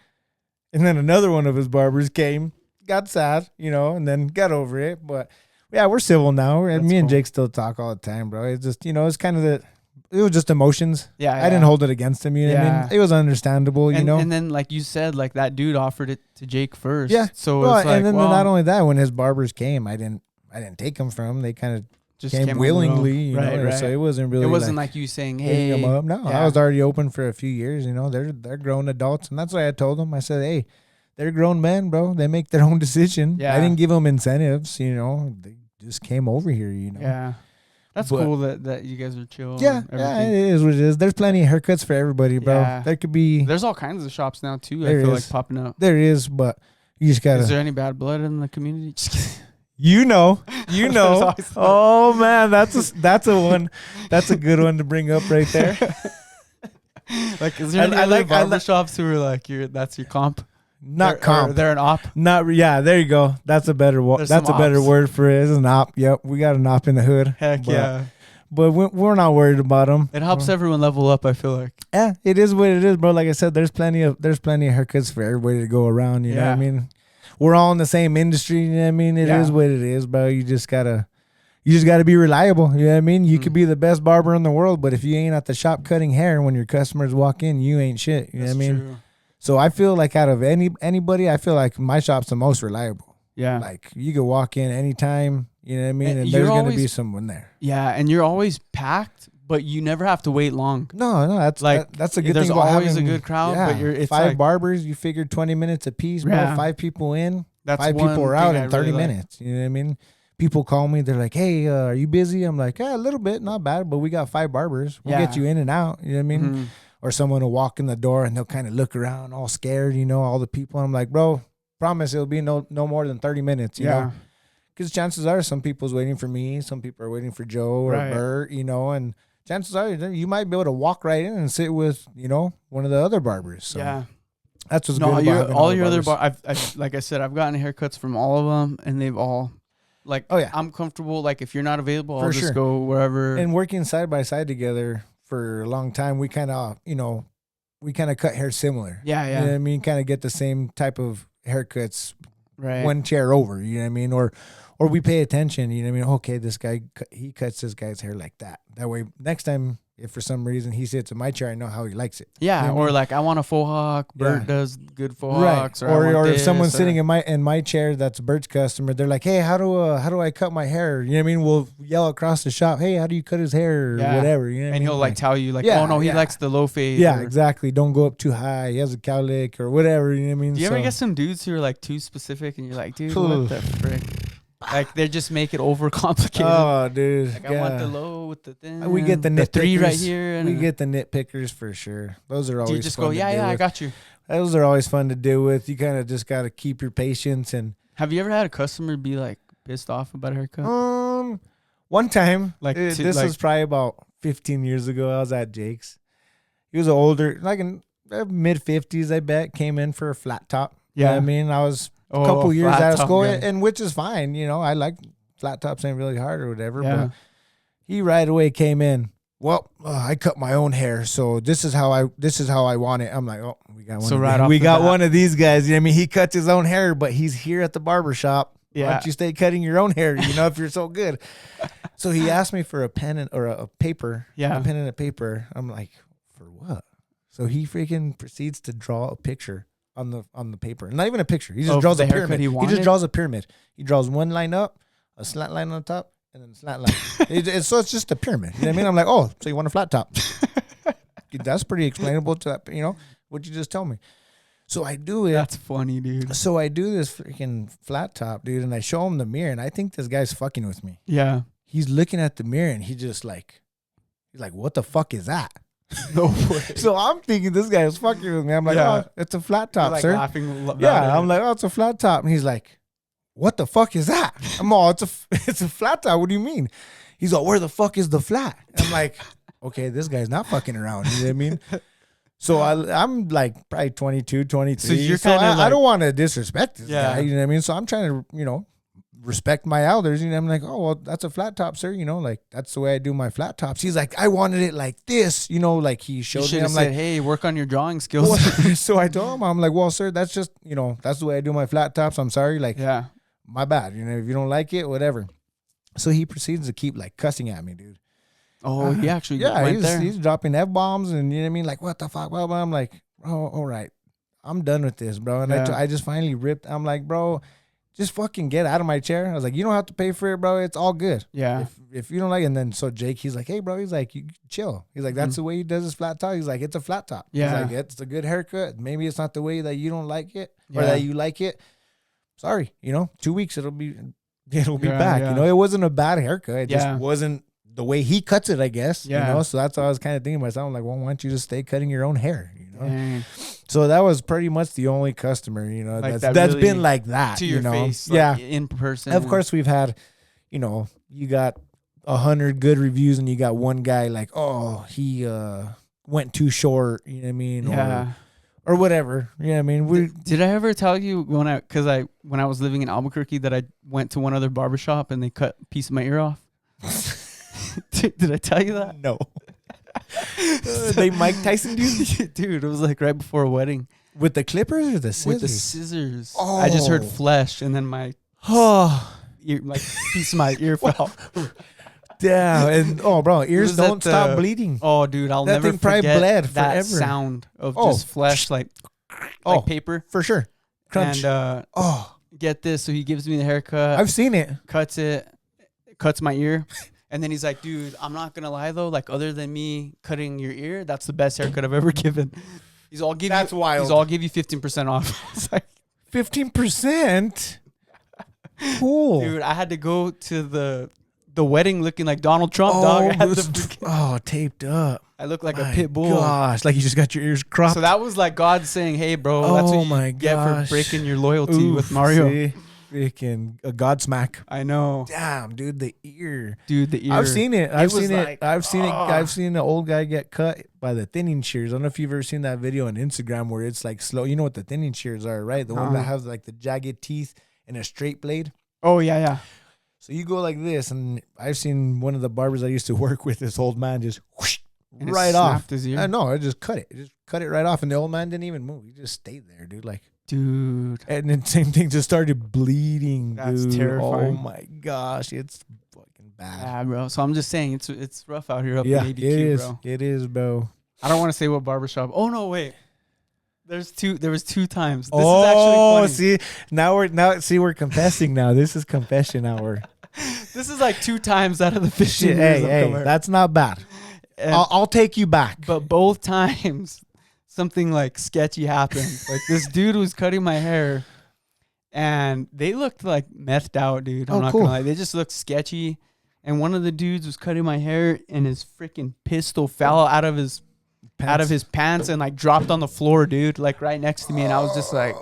and then another one of his barbers came, got sad, and then got over it. But yeah, we're civil now. And me and Jake still talk all the time, bro. It's just it's kind of it was just emotions. Yeah, I didn't hold it against him. You know what I mean? It was understandable, you know. And then, like you said, like that dude offered it to Jake first. Yeah. So it's like, and then not only that, when his barbers came, I didn't take them from him. They kind of just came willingly, you know. Right. So it wasn't really. It wasn't like you saying, "Hey, them up." No, I was already open for a few years. You know, they're grown adults, and that's why I told them. I said, "Hey, they're grown men, bro. They make their own decision." Yeah. I didn't give them incentives. You know, they just came over here. You know. Yeah. That's cool that you guys are chill. Yeah, it is what it is. There's plenty of haircuts for everybody, bro. Yeah. There could be. There's all kinds of shops now too. I feel like popping up. There is, but you just gotta. Is there any bad blood in the community? You know. Oh man, that's a one. That's a good one to bring up right there. Like, is there any other barber shops who are like that's your comp? Not comp. They're an op. Not yeah. There you go. That's a better word for it. It's an op. Yep, we got an op in the hood. Heck yeah. But we're not worried about them. It helps everyone level up, I feel like. Yeah, it is what it is, bro. Like I said, there's plenty of haircuts for everybody to go around. You know what I mean? We're all in the same industry. You know what I mean? It is what it is, bro. You just gotta be reliable. You know what I mean? You could be the best barber in the world, but if you ain't at the shop cutting hair when your customers walk in, you ain't shit. You know what I mean? True. So I feel like out of anybody, I feel like my shop's the most reliable. Yeah. Like you could walk in anytime, you know what I mean? And there's going to be someone there. Yeah. And you're always packed, but you never have to wait long. No, that's like, that's a good thing. There's always a good crowd, but it's 5 barbers, you figured 20 minutes a piece, bro. 5 people in, that's 5 people are out in 30 minutes. You know what I mean? People call me, they're like, hey, are you busy? I'm like, yeah, a little bit, not bad, but we got 5 barbers. We'll get you in and out. You know what I mean? Mm-hmm. Or someone will walk in the door and they'll kind of look around all scared, you know, all the people. I'm like, bro, promise it'll be no more than 30 minutes, you know? Because chances are some people's waiting for me. Some people are waiting for Joe or Bert, you know, and chances are you might be able to walk right in and sit with, you know, one of the other barbers. So that's what's good about all your other barbers. Like I said, I've gotten haircuts from all of them and they've all, like, I'm comfortable. Like, if you're not available, I'll just go wherever. And working side by side together for a long time, we kind of, you know, cut hair similar. Yeah. You know what I mean? Kind of get the same type of haircuts one chair over, you know what I mean? Or we pay attention, you know what I mean? Okay, this guy, he cuts this guy's hair like that. That way, next time, if for some reason he sits in my chair, I know how he likes it. Yeah, you know or I mean? Like I want a faux hawk. Bert does good faux hawks. Or if someone's sitting in my chair that's Bert's customer, they're like, hey, how do I cut my hair? You know what I mean? We'll yell across the shop, hey, how do you cut his hair or whatever? You know what and he'll like tell you like, oh no, he likes the low fade. Yeah, exactly. Don't go up too high. He has a cowlick or whatever. You know what I mean? Do you ever get some dudes who are like too specific and you're like, dude, what the frick? Like they just make it overcomplicated. Oh, dude! Like I want the low with the thin. We get the nitpickers. 3 right here. We get the nitpickers for sure. Those are always. You just go, I got you. Those are always fun to deal with. You kind of just got to keep your patience. And have you ever had a customer be like pissed off about a haircut? One time, like this was probably about 15 years ago. I was at Jake's. He was older, like in mid 50s, I bet. Came in for a flat top. Yeah, you know what I mean, I was. A couple years out of school, and which is fine, you know. I like flat tops ain't really hard or whatever. But he right away came in. Well, I cut my own hair, so this is how I want it. I'm like, oh, we got one. So we got one of these guys. You know what I mean, he cuts his own hair, but he's here at the barber shop. Yeah. Why don't you stay cutting your own hair? You know, if you're so good. So he asked me for a pen or a paper. Yeah, a pen and a paper. I'm like, for what? So he freaking proceeds to draw a picture on the paper. Not even a picture. He just draws a pyramid. He just draws a pyramid. He draws one line up, a slant line on top, and then a slant line. So it's just a pyramid. You know what I mean? I'm like, oh, so you want a flat top? That's pretty explainable to that, you know, what you just told me. So I do it. That's funny, dude. So I do this freaking flat top, dude, and I show him the mirror, and I think this guy's fucking with me. Yeah. He's looking at the mirror, and he's like, what the fuck is that? No way. So I'm thinking this guy is fucking with me. I'm like, oh, it's a flat top, like sir. Laughing I'm like, oh, it's a flat top. And he's like, what the fuck is that? I'm all, it's a flat top. What do you mean? He's like, where the fuck is the flat? And I'm like, okay, this guy's not fucking around. You know what I mean? So I'm like probably 22, 23. So you're kind of I don't want to disrespect this guy. You know what I mean? So I'm trying to, you know, respect my elders. You know, I'm like, oh, well, that's a flat top, sir. You know, like that's the way I do my flat tops. He's like, I wanted it like this. You know, like he showed me. I'm said, like, hey, work on your drawing skills. So I told him, I'm like, well, sir, that's just, you know, that's the way I do my flat tops. I'm sorry. Like, my bad. You know, if you don't like it, whatever. So he proceeds to keep like cussing at me, dude. Oh, he actually went there. He's dropping F-bombs and you know what I mean? Like, what the fuck? Well, I'm like, oh, all right. I'm done with this, bro. And I just finally ripped. I'm like, bro, just fucking get out of my chair. I was like, you don't have to pay for it, bro. It's all good. Yeah. If you don't like it. And then so Jake, he's like, hey, bro. He's like, you chill. He's like, that's the way he does his flat top. He's like, it's a flat top. Yeah. He's like, it's a good haircut. Maybe it's not the way that you don't like it or that you like it. Sorry. You know, 2 weeks, it'll be back. Yeah. You know, it wasn't a bad haircut. It just wasn't the way he cuts it, I guess. Yeah. You know, so that's what I was kind of thinking to myself. I'm like, well, why don't you just stay cutting your own hair? You know? So that was pretty much the only customer, you know, like that's really been like that. To your face, like in person. Of course, we've had, you know, you got 100 good reviews and you got one guy like, oh, he went too short, you know what I mean? Yeah. or whatever. Yeah, I mean, did I ever tell you when I was living in Albuquerque that I went to one other barbershop and they cut a piece of my ear off? Did I tell you that? No. They Mike Tyson dude, it was like right before a wedding. With the clippers or the scissors? With the scissors. Oh. I just heard flesh, and then my piece of my ear fell. Damn. And bro, ears don't stop bleeding. Oh, dude, I'll never forget bled that forever. sound of just flesh, like paper. For sure. Crunch. And get this. So he gives me the haircut. I've seen it. Cuts my ear. And then he's like, dude, I'm not going to lie, though. Like, other than me cutting your ear, that's the best haircut I've ever given. That's wild. I'll give you 15% off. It's like 15%? Cool. Dude, I had to go to the wedding looking like Donald Trump, dog. I had taped up. I look like a pit bull. Gosh, like you just got your ears cropped. So that was like God saying, hey, bro, that's what you get for breaking your loyalty with Mario. See? Freaking a Godsmack. I know. Damn, dude, the ear. I've seen it. I've seen it. I've seen the old guy get cut by the thinning shears. I don't know if you've ever seen that video on Instagram where it's like slow. You know what the thinning shears are, right? The one that has like the jagged teeth and a straight blade. Oh, yeah. So you go like this, and I've seen one of the barbers I used to work with, this old man just whoosh, right off. His ear? No, I just cut it. Just cut it right off, and the old man didn't even move. He just stayed there, dude. Like, dude. And then same thing, just started bleeding. That's dude. terrifying. Oh my gosh, it's fucking bad. Yeah, bro. So I'm just saying, it's rough out here up in ABQ, it is. bro. It is, bro. I don't want to say what barbershop. Oh no, wait. There was two times. This is actually funny. We're confessing now. This is confession hour. This is like 2 times out of the 15 years. Hey, that's not bad. I'll take you back. But both times, something like sketchy happened. Like this dude was cutting my hair, and they looked like methed out, dude. I'm not gonna lie. They just looked sketchy. And one of the dudes was cutting my hair, and his freaking pistol fell out of his pants and like dropped on the floor, dude, like right next to me. And I was just like,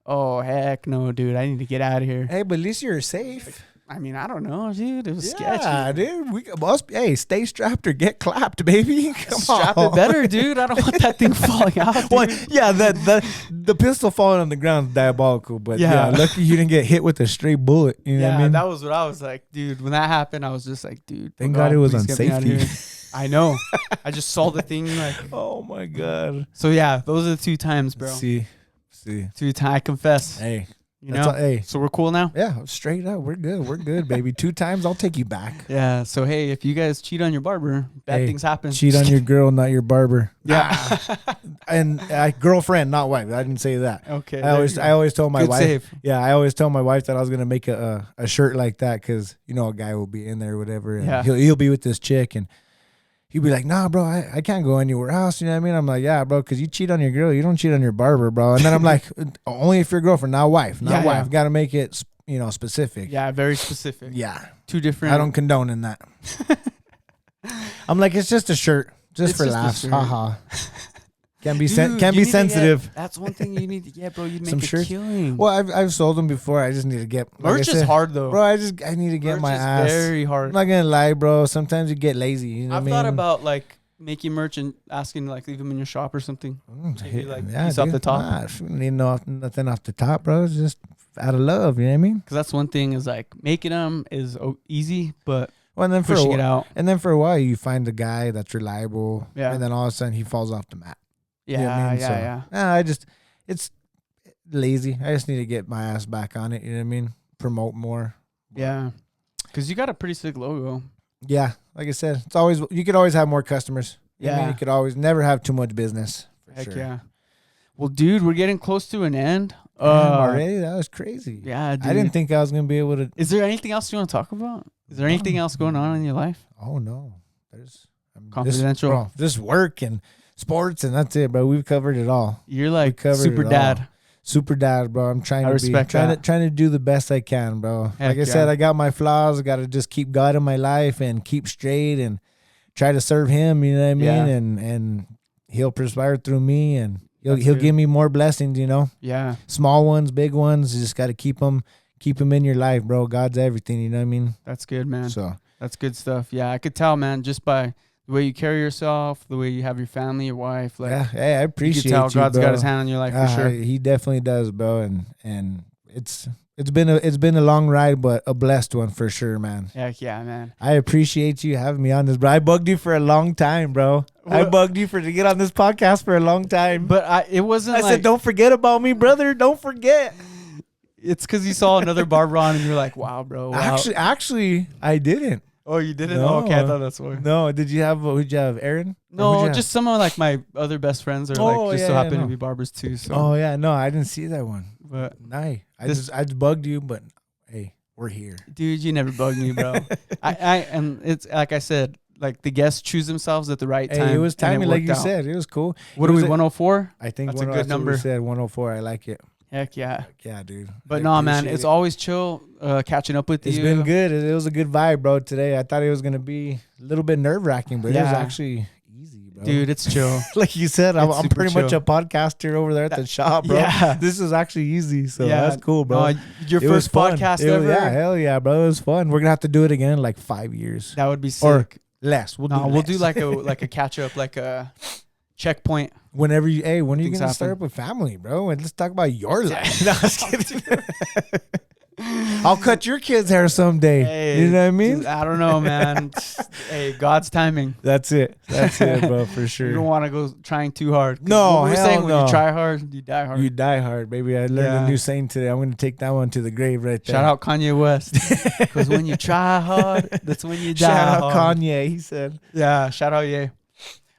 oh heck no, dude, I need to get out of here. Hey, but at least you're safe. I mean, I don't know, dude. It was sketchy. Yeah, dude. Stay strapped or get clapped, baby. Strap it better, dude. I don't want that thing falling out. Dude. Well, yeah, the pistol falling on the ground is diabolical, but yeah, lucky you didn't get hit with a stray bullet. You know what I mean? That was what I was like, dude. When that happened, I was just like, dude. Thank God it was on safety. I know. I just saw the thing like. Oh my God. So yeah, those are the 2 times, bro. See. 2 times. I confess. Hey. You know? So we're cool now? Yeah, straight up. We're good, baby. 2 times, I'll take you back. Yeah. So, hey, if you guys cheat on your barber, bad things happen. Cheat on your girl, not your barber. Yeah. And girlfriend, not wife. I didn't say that. Okay. I always told my wife. Save. Yeah, I always told my wife that I was going to make a shirt like that because, you know, a guy will be in there or whatever. And he'll be with this chick and he'd be like, nah, bro, I can't go anywhere else. You know what I mean? I'm like, yeah, bro, because you cheat on your girl. You don't cheat on your barber, bro. And then I'm like, only if you're girlfriend, not wife. Not wife. Got to make it, specific. Yeah, very specific. Yeah. 2 different. I don't condone in that. I'm like, it's just a shirt. Just for laughs. Haha. Can be sensitive. That's one thing you need to get, bro. You'd make a killing. Well, I've sold them before. I just need to get merch is hard though, bro. I need to get my ass. Very hard. I'm not gonna lie, bro. Sometimes you get lazy. You know I've thought about like making merch and asking to like leave them in your shop or something. Maybe like piece off the top. Need nothing off the top, bro. It's just out of love. You know what I mean? Because that's one thing is like making them is easy, but and then pushing it out. And then for a while you find a guy that's reliable. Yeah. And then all of a sudden he falls off the mat. Yeah, you know what I mean? yeah. It's lazy. I just need to get my ass back on it. You know what I mean? Promote more. Yeah, because you got a pretty sick logo. Yeah, like I said, you could always have more customers. You know what I mean? You could always never have too much business. Heck yeah. Well, dude, we're getting close to an end. Already? That was crazy. Yeah, dude. I didn't think I was gonna be able to. Is there anything else you want to talk about? Is there anything else going on in your life? Oh no, there's confidential. Just work and sports, and that's it, bro. We've covered it all. You're like super dad. Super dad, bro. I'm trying to do the best I can, bro. Like I said, I got my flaws. I got to just keep God in my life and keep straight and try to serve Him. You know what I mean? And He'll perspire through me, and He'll give me more blessings. You know? Yeah. Small ones, big ones. You just got to keep them in your life, bro. God's everything. You know what I mean? That's good, man. So that's good stuff. Yeah, I could tell, man, just by the way you carry yourself, the way you have your family, your wife. Like, yeah, hey, I appreciate you. Can tell God's bro. got his hand on your life for sure. He definitely does, bro. And it's been a long ride, but a blessed one for sure, man. Heck yeah, man. I appreciate you having me on this, bro. I bugged you for a long time, bro. I bugged you to get on this podcast for a long time. But it wasn't. I said, don't forget about me, brother. Don't forget. It's because you saw another Barber on and you're like, wow, bro. Wow. Actually, I didn't. Oh, you didn't? No. Oh, okay, I thought that's why. No, who'd you have, Aaron? No, just some of like my other best friends are like just so happen to be barbers too. So. Oh yeah, no, I didn't see that one. But nah, I just bugged you, but hey, we're here. Dude, you never bugged me, bro. And it's like I said, like the guests choose themselves at the right time. It was timing, like you said. It was cool. What are we, 104? I think that's a good number. We said 104. I like it. Heck yeah. Heck yeah, dude. But no, man, it's always chill catching up with you. It's been good. It was a good vibe, bro, today. I thought it was going to be a little bit nerve-wracking, but it was actually easy, bro. Dude, it's chill. Like you said, I'm pretty much a podcaster over there at the shop, bro. Yeah. This is actually easy, so that's cool, bro. Your first podcast ever? Yeah, hell yeah, bro. It was fun. We're going to have to do it again in like 5 years. That would be sick. Or less. We'll do like a catch-up, like a checkpoint. When are you gonna start up with family, bro? And let's talk about your life. No, I was kidding. I'll cut your kid's hair someday. Hey, you know what I mean? I don't know, man. Hey, God's timing. That's it, bro, for sure. You don't want to go trying too hard. No, we were saying when you try hard, you die hard. You die hard, baby. I learned a new saying today. I'm gonna take that one to the grave right there. Shout out Kanye West. Because when you try hard, that's when you die Shout out hard. Kanye, he said. Yeah, shout out Ye.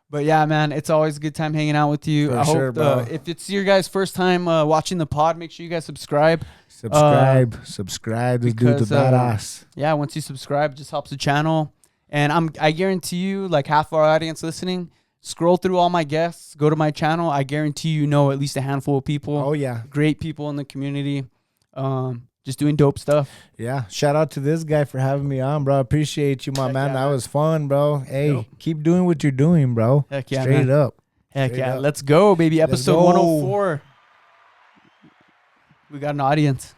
But yeah, man, it's always a good time hanging out with you. I hope if it's your guys' first time watching the pod, make sure you guys subscribe. Subscribe. Let's do the badass. Yeah, once you subscribe, it just helps the channel. And I guarantee you, like half our audience listening, scroll through all my guests, go to my channel. I guarantee you know at least a handful of people. Oh yeah, great people in the community. Just doing dope stuff. Yeah. Shout out to this guy for having me on, bro. Appreciate you, my man. Yeah, that was fun, bro. Hey, keep doing what you're doing, bro. Heck yeah, Straight up. Heck yeah. Let's go, baby. Episode 104. We got an audience.